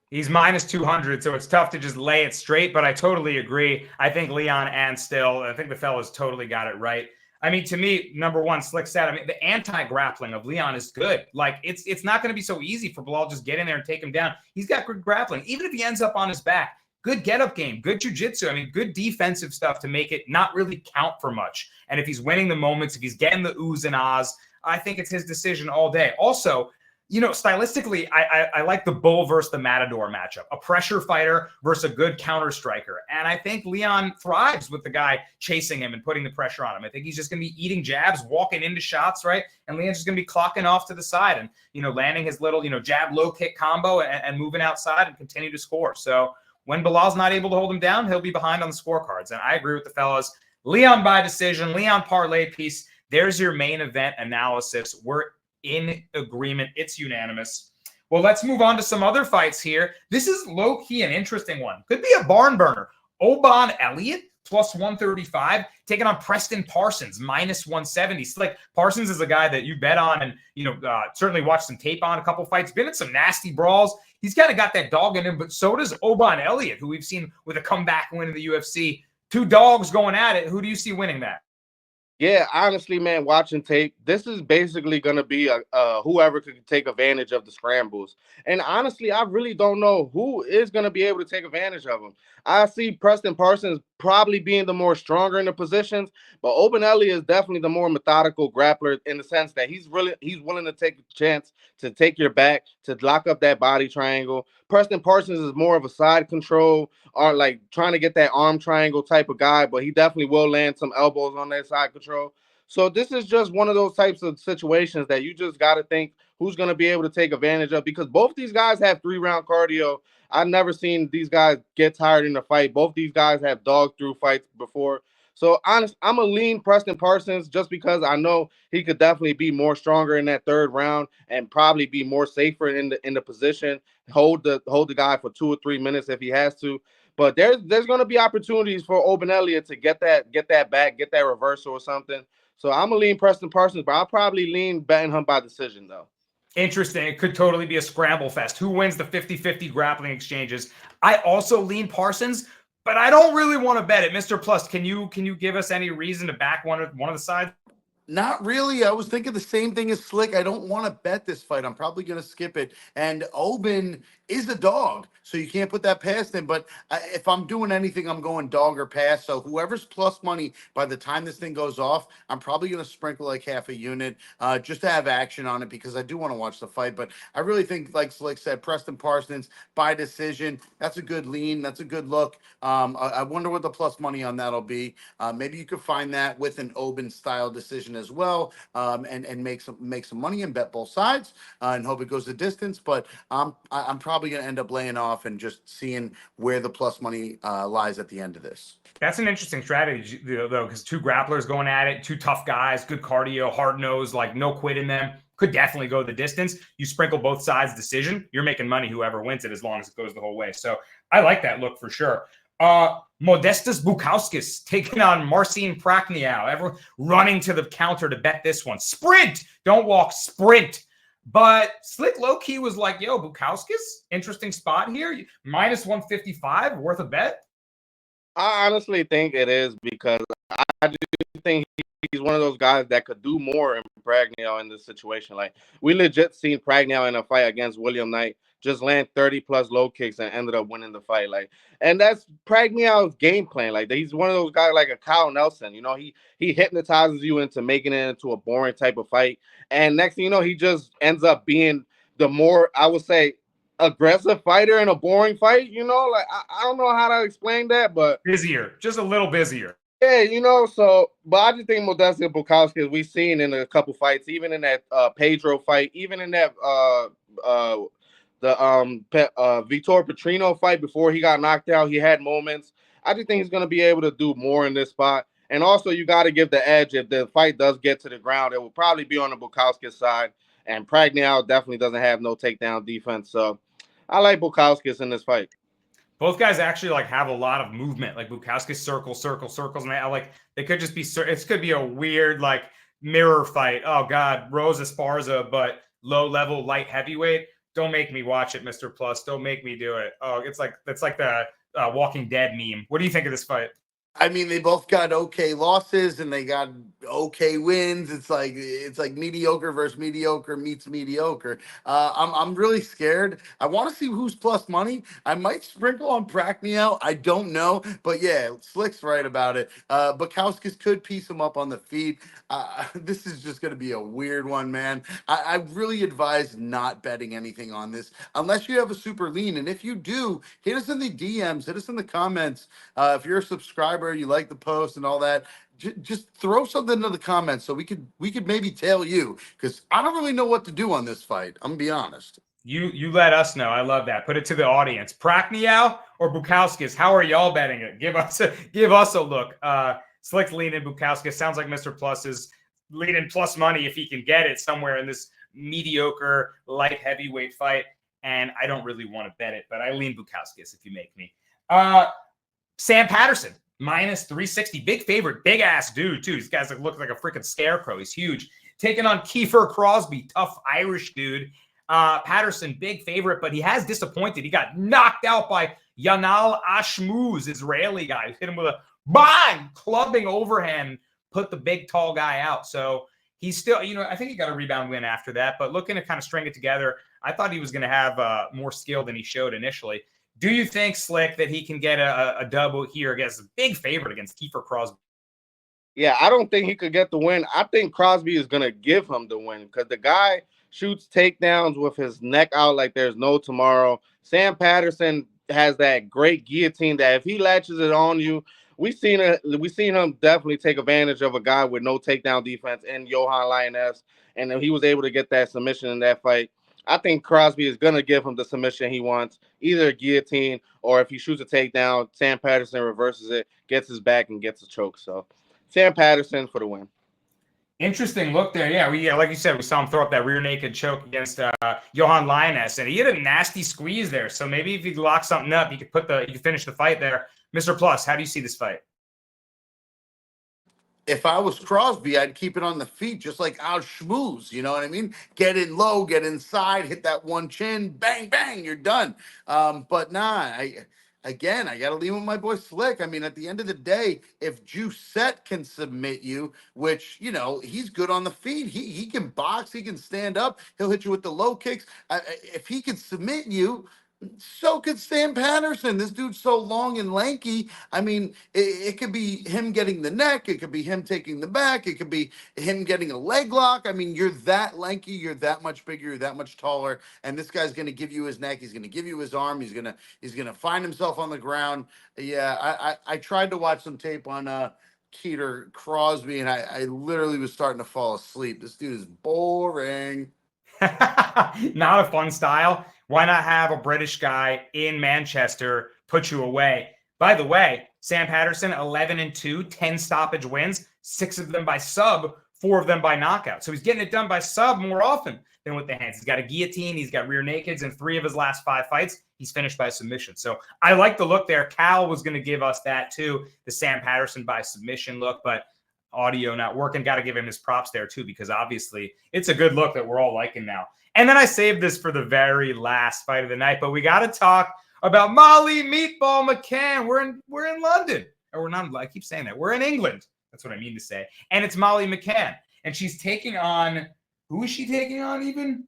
He's minus 200, so it's tough to just lay it straight, but I totally agree. I think Leon and Still, I think the fellas totally got it right. I mean, to me, number one, Slick said, I mean, the anti-grappling of Leon is good. Like, it's not going to be so easy for Bilal just get in there and take him down. He's got good grappling. Even if he ends up on his back, good get-up game, good jiu-jitsu. I mean, good defensive stuff to make it not really count for much. And if he's winning the moments, if he's getting the oohs and ahs, I think it's his decision all day. Also, you know, stylistically, I like the bull versus the matador matchup, a pressure fighter versus a good counter striker. And I think Leon thrives with the guy chasing him and putting the pressure on him. I think he's just going to be eating jabs, walking into shots, right? And Leon's just going to be clocking off to the side and, you know, landing his little, you know, jab, low kick combo and moving outside and continue to score. So when Bilal's not able to hold him down, he'll be behind on the scorecards. And I agree with the fellas. Leon by decision, Leon parlay piece. There's your main event analysis. We're in agreement. It's unanimous. Well, let's move on to some other fights here. This is low-key an interesting one. Could be a barn burner. Oban Elliott plus 135 taking on Preston Parsons minus 170. Slick, Parsons is a guy that you bet on and, you know, certainly watched some tape on a couple fights. Been in some nasty brawls. He's kind of got that dog in him, but so does Oban Elliott, who we've seen with a comeback win in the UFC. Two dogs going at it. Who do you see winning that? Yeah, honestly, man, watching tape, this is basically going to be a whoever could take advantage of the scrambles. And honestly, I really don't know who is going to be able to take advantage of them. I see Preston Parsons probably being the more stronger in the positions, but Oban Elliott is definitely the more methodical grappler in the sense that he's willing to take a chance to take your back, to lock up that body triangle. Preston Parsons is more of a side control or like trying to get that arm triangle type of guy, but he definitely will land some elbows on that side control. So this is just one of those types of situations that you just got to think who's going to be able to take advantage of, because both these guys have 3-round cardio. I've never seen these guys get tired in a fight. Both these guys have dogged through fights before. So honest, I'm a lean Preston Parsons just because I know he could definitely be more stronger in that third round and probably be more safer in the position. Hold the guy for 2 or 3 minutes if he has to. But there's going to be opportunities for Oban Elliott to get that back, get that reversal or something. So I'm a lean Preston Parsons, but I'll probably lean betting him by decision though. Interesting. It could totally be a scramble fest. Who wins the 50-50 grappling exchanges? I also lean Parsons, but I don't really want to bet it. Mr. Plus, can you give us any reason to back one of the sides? Not really. I was thinking the same thing as Slick. I don't want to bet this fight. I'm probably going to skip it. And Oban is a dog, so you can't put that past him. But if I'm doing anything, I'm going dog or pass. So whoever's plus money by the time this thing goes off, I'm probably going to sprinkle like half a unit just to have action on it because I do want to watch the fight. But I really think, like Slick said, Preston Parsons by decision. That's a good lean. That's a good look. I wonder what the plus money on that'll be. Maybe you could find that with an Oban style decision as well, and make some money and bet both sides and hope it goes the distance. But I'm probably going to end up laying off and just seeing where the plus money lies at the end of this. That's an interesting strategy, though, because two grapplers going at it, two tough guys, good cardio, hard nose, like no quit in them. Could definitely go the distance. You sprinkle both sides decision, you're making money whoever wins it as long as it goes the whole way. So I like that look for sure. Modestas Bukauskas taking on Marcin Prachnio. Everyone running to the counter to bet this one. Sprint! Don't walk, sprint. But Slick low-key was like, yo, Bukauskas, interesting spot here. Minus 155, worth a bet? I honestly think it is because I do think he's one of those guys that could do more in Prachnio in this situation. Like, we legit seen Prachnio in a fight against William Knight just land 30+ low kicks and ended up winning the fight. Like, and that's Prachnio's game plan. Like, he's one of those guys like a Kyle Nelson. You know, he hypnotizes you into making it into a boring type of fight. And next thing you know, he just ends up being the more, I would say, aggressive fighter in a boring fight. You know, like I don't know how to explain that, but busier, just a little busier. Yeah, you know, so, but I just think Modestas Bukauskas, we've seen in a couple fights, even in that Pedro fight, even in that Vitor Petrino fight before he got knocked out, he had moments. I just think he's going to be able to do more in this spot. And also, you got to give the edge. If the fight does get to the ground, it will probably be on the Bukauskas side. And Prachnio definitely doesn't have no takedown defense. So I like Bukauskas in this fight. Both guys actually like have a lot of movement. Like Bukauskas circles, and they could just be. It could be a weird like mirror fight. Oh God, Rose Esparza, but low level light heavyweight. Don't make me watch it, Mr. Plus. Don't make me do it. Oh, it's like the Walking Dead meme. What do you think of this fight? I mean, they both got okay losses and they got okay wins. It's like mediocre versus mediocre meets mediocre. I'm really scared. I want to see who's plus money. I might sprinkle on Prachnio. I don't know, but yeah, Slick's right about it. Bukauskas could piece him up on the feet. This is just going to be a weird one, man. I really advise not betting anything on this unless you have a super lean. And if you do, hit us in the DMs, hit us in the comments. If you're a subscriber, you like the post and all that, just throw something into the comments so we could maybe tell you, because I don't really know what to do on this fight. I'm gonna be honest. You let us know. I love that. Put it to the audience. Prachnio or Bukauskas? How are y'all betting it? Give us a look. Slick's leaning Bukauskas. Sounds like Mr. Plus is leaning plus money if he can get it somewhere in this mediocre light heavyweight fight. And I don't really want to bet it, but I lean Bukauskas if you make me. Sam Patterson. Minus 360. Big favorite. Big ass dude, too. These guys look like a freaking scarecrow. He's huge. Taking on Kape Crosbie. Tough Irish dude. Patterson, big favorite, but he has disappointed. He got knocked out by Yanal Ashmuz, Israeli guy. Hit him with a bang, clubbing overhand, put the big, tall guy out. So he's still, I think he got a rebound win after that, but looking to kind of string it together. I thought he was going to have more skill than he showed initially. Do you think, Slick, that he can get a double here against a big favorite against Kape Crosbie? Yeah, I don't think he could get the win. I think Crosbie is going to give him the win because the guy shoots takedowns with his neck out like there's no tomorrow. Sam Patterson has that great guillotine that if he latches it on you, we seen him definitely take advantage of a guy with no takedown defense in Johan Lioness, and he was able to get that submission in that fight. I think Crosbie is going to give him the submission he wants, either a guillotine or if he shoots a takedown, Sam Patterson reverses it, gets his back, and gets a choke. So Sam Patterson for the win. Interesting look there. Yeah, like you said, we saw him throw up that rear naked choke against Johan Lioness, and he had a nasty squeeze there. So maybe if he lock something up, you could finish the fight there. Mr. Plus, how do you see this fight? If I was Crosbie, I'd keep it on the feet, just like Al Schmooze. You know what I mean? Get in low, get inside, hit that one chin, bang, bang, you're done. But nah, I got to leave with my boy Slick. I mean, at the end of the day, if Juicette can submit you, which, he's good on the feet. He can box. He can stand up. He'll hit you with the low kicks. If he can submit you, so could Sam Patterson. This dude's so long and lanky. I mean, it could be him getting the neck. It could be him taking the back. It could be him getting a leg lock. I mean, you're that lanky. You're that much bigger. You're that much taller. And this guy's going to give you his neck. He's going to give you his arm. He's going to find himself on the ground. Yeah, I tried to watch some tape on Kape Crosbie, and I literally was starting to fall asleep. This dude is boring. Not a fun style. Why not have a British guy in Manchester put you away? By the way, Sam Patterson, 11-2, 10 stoppage wins, 6 of them by sub, 4 of them by knockout. So he's getting it done by sub more often than with the hands. He's got a guillotine, he's got rear nakeds, and 3 of his last 5 fights, he's finished by submission. So I like the look there. Cal was going to give us that too, the Sam Patterson by submission look, but audio not working. Got to give him his props there too, because obviously it's a good look that we're all liking now. And then I saved this for the very last fight of the night, but we got to talk about Molly Meatball McCann. We're in London, or we're not. I keep saying that we're in England. That's what I mean to say. And it's Molly McCann, and she's taking on, who is she taking on? Even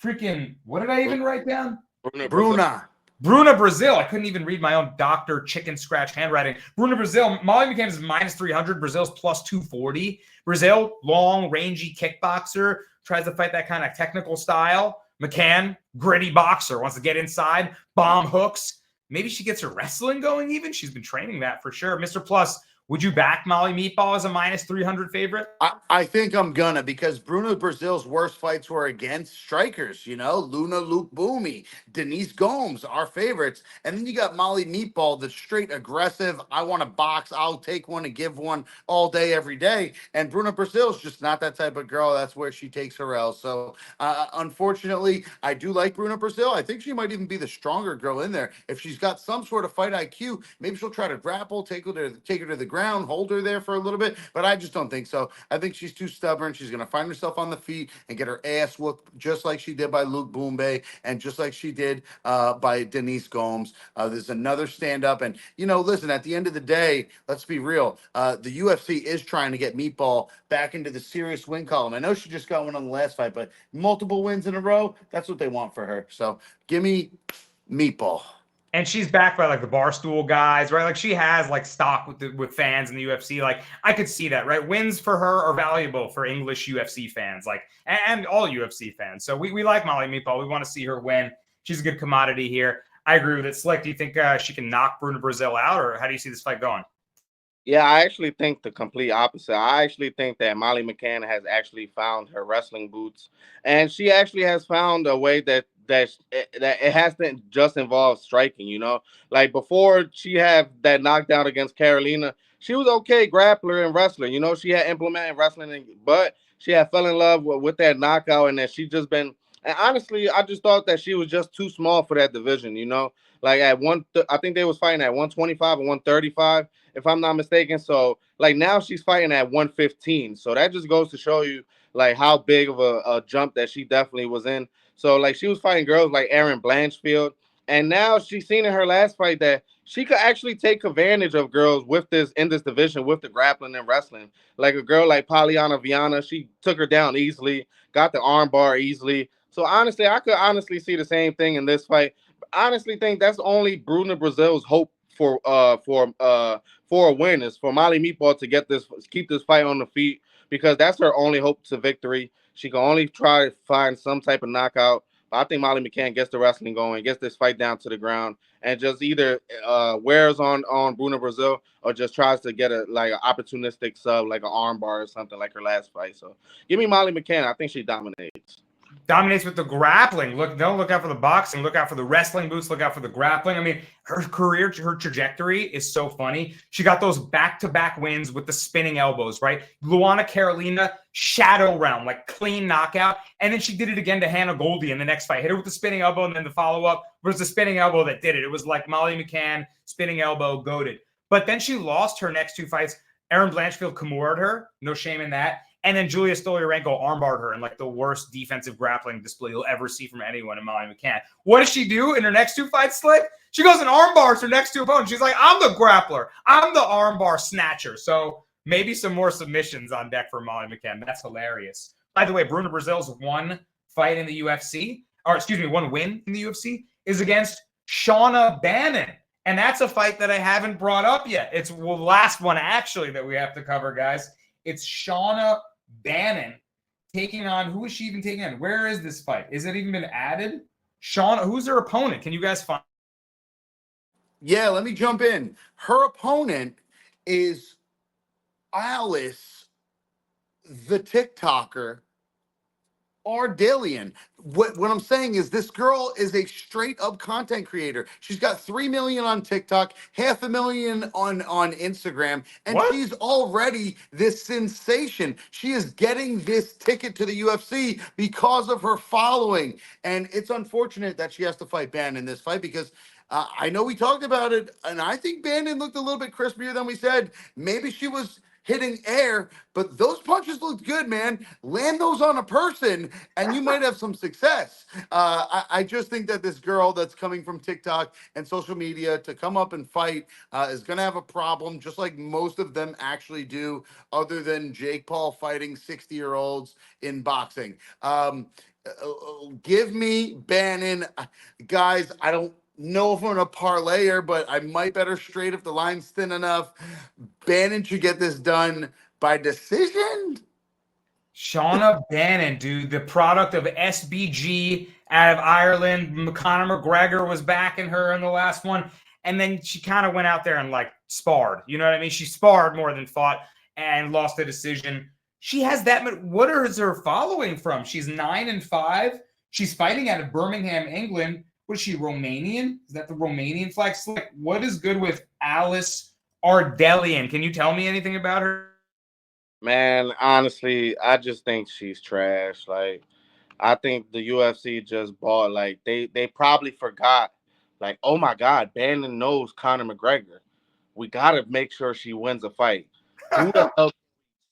freaking, what did I even write down? Bruna Brasil. I couldn't even read my own Dr. Chicken Scratch handwriting. Bruna Brasil. Molly McCann is minus 300. Brazil's plus 240. Brazil, long, rangy kickboxer, tries to fight that kind of technical style. McCann, gritty boxer, wants to get inside, bomb hooks. Maybe she gets her wrestling going even. She's been training that for sure. Mr. Plus, would you back Molly Meatball as a minus 300 favorite? I think I'm gonna, because Bruna Brasil's worst fights were against strikers, Luna Luke Boomy, Denise Gomes, our favorites. And then you got Molly Meatball, the straight aggressive, I want to box, I'll take one and give one all day, every day. And Bruna Brasil's just not that type of girl. That's where she takes her L. So unfortunately, I do like Bruna Brasil. I think she might even be the stronger girl in there. If she's got some sort of fight IQ, maybe she'll try to grapple, take her to the ground. ground, hold her there for a little bit, but I just don't think so. I think she's too stubborn. She's going to find herself on the feet and get her ass whooped just like she did by Luke Boombay and just like she did by Denise Gomes. There's another stand-up, and, listen, at the end of the day, let's be real. The UFC is trying to get Meatball back into the serious win column. I know she just got one on the last fight, but multiple wins in a row, that's what they want for her. So give me Meatball. And she's backed by like the Barstool guys, right? Like she has like stock with fans in the UFC. Like I could see that, right? Wins for her are valuable for English UFC fans, like and all UFC fans. So we like Molly Meatball. We want to see her win. She's a good commodity here. I agree with it. Slick, do you think she can knock Bruna Brasil out, or how do you see this fight going? Yeah, I actually think the complete opposite. I actually think that Molly McCann has actually found her wrestling boots, and she actually has found a way that it hasn't just involved striking. Like before she had that knockdown against Carolina, she was okay grappler and wrestler. She had implemented wrestling, but she had fell in love with that knockout, and that she just been. And honestly, I just thought that she was just too small for that division. Like at I think they was fighting at 125 and 135, if I'm not mistaken. So like now she's fighting at 115. So that just goes to show you like how big of a jump that she definitely was in. So like she was fighting girls like Erin Blanchfield, and now she's seen in her last fight that she could actually take advantage of girls in this division with the grappling and wrestling. Like a girl like Polyana Viana, she took her down easily, got the arm bar easily. So honestly, I could honestly see the same thing in this fight. Honestly think that's only Bruna Brasil's hope for a win is for Molly Meatball to keep this fight on the feet, because that's her only hope to victory. She can only try to find some type of knockout. But I think Molly McCann gets the wrestling going, gets this fight down to the ground, and just either wears on Bruna Brasil or just tries to get an opportunistic sub, like an arm bar or something like her last fight. So give me Molly McCann. I think she dominates. Dominates with the grappling. Don't look out for the boxing. Look out for the wrestling boots. Look out for the grappling. I mean, her career, her trajectory is so funny. She got those back-to-back wins with the spinning elbows, right? Luana Carolina, shadow round, like clean knockout. And then she did it again to Hannah Goldie in the next fight. Hit her with the spinning elbow, and then the follow-up was the spinning elbow that did it. It was like Molly McCann, spinning elbow, goated. But then she lost her next two fights. Erin Blanchfield Kimura'd her. No shame in that. And then Julia Stoliarenko armbarred her in like the worst defensive grappling display you'll ever see from anyone in Molly McCann. What does she do in her next two fights, Slick? She goes and armbars her next two opponents. She's like, I'm the grappler. I'm the armbar snatcher. So maybe some more submissions on deck for Molly McCann. That's hilarious. By the way, Bruna Brasil's one fight in the UFC, one win in the UFC is against Shauna Bannon. And that's a fight that I haven't brought up yet. It's the last one actually that we have to cover, guys. It's Shauna Bannon taking on, who is she even taking on? Where is this fight? Is it even been added? Shauna, who's her opponent? Can you guys find? Yeah, let me jump in. Her opponent is Alice, the TikToker, Ardelean. What I'm saying is this girl is a straight up content creator. She's got 3 million on TikTok, 500,000 on Instagram, and What? she's already this sensation. She is getting this ticket to the UFC because of her following. And it's unfortunate that she has to fight Bannon in this fight because I know we talked about it, and I think Bannon looked a little bit crispier than we said. Maybe she was hitting air, but those punches looked good, man. Land those on a person, and you might have some success. I just think that this girl that's coming from TikTok and social media to come up and fight is going to have a problem, just like most of them actually do, other than Jake Paul fighting 60-year-olds in boxing. Give me Bannon. Guys, I don't know if I'm a parlayer, but I might bet her straight if the line's thin enough. Bannon should get this done by decision. Shauna Bannon, dude, the product of SBG out of Ireland. Conor McGregor was backing her in the last one. And then she kind of went out there and like sparred. You know what I mean? She sparred more than fought and lost the decision. She has that. What is her following from? She's 9-5. She's fighting out of Birmingham, England. What is she, Romanian? Is that the Romanian flag? Slick, what is good with Alice Ardelean? Can you tell me anything about her? Man, honestly, I just think she's trash. Like, I think the UFC just bought, like, they probably forgot, like, oh my God, Bannon knows Conor McGregor. we gotta make sure she wins a fight. Who the hell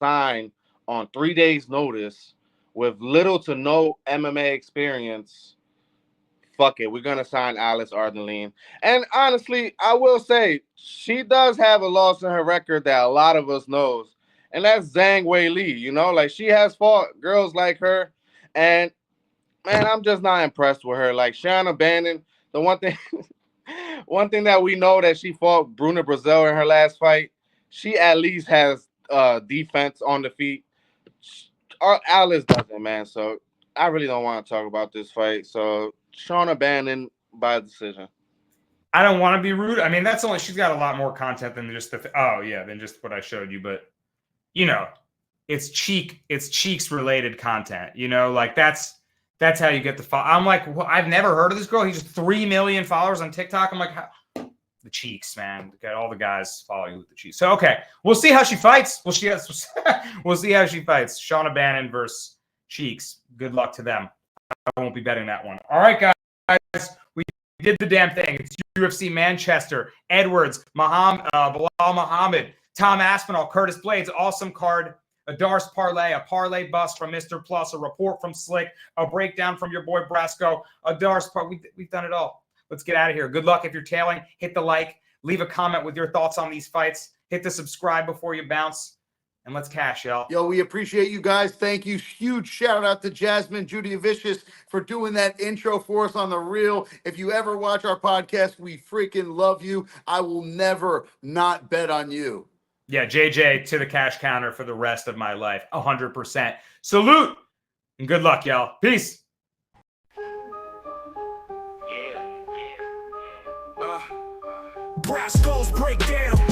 sign on 3 days' notice with little to no MMA experience? Fuck it, we're gonna sign Elliott Ardelean. And honestly, I will say she does have a loss in her record that a lot of us knows, and that's Zhang Wei Li. You know, like she has fought girls like her, and man, I'm just not impressed with her. Like Shanna Bannon, the one thing that we know that she fought Bruna Brasil in her last fight, she at least has defense on the feet. Alice doesn't, man. So I really don't want to talk about this fight. So Shauna Bannon by decision. I don't want to be rude. I mean, that's only she's got a lot more content than just than just what I showed you. But you know, it's cheeks related content. You know, like that's how you get the follow. I'm like, well, I've never heard of this girl. He's just 3 million followers on TikTok. I'm like, the cheeks, man. Got all the guys follow you with the cheeks. So okay, we'll see how she fights. We'll see how she fights. Shauna Bannon versus Cheeks. Good luck to them. I won't be betting that one. All right, guys. We did the damn thing. It's UFC Manchester. Edwards, Bilal Muhammad, Tom Aspinall, Curtis Blaydes. Awesome card. A Darce parlay, a parlay bus from Mr. Plus, a report from Slick, a breakdown from your boy Brasco, a Darce parlay. We've done it all. Let's get out of here. Good luck if you're tailing. Hit the like. Leave a comment with your thoughts on these fights. Hit the subscribe before you bounce. And let's cash, y'all. Yo, we appreciate you guys. Thank you. Huge shout out to Jasmine Judavicius for doing that intro for us on the reel. If you ever watch our podcast, we freaking love you. I will never not bet on you. Yeah, JJ to the cash counter for the rest of my life. 100%. Salute and good luck, y'all. Peace. Brasco's breakdown.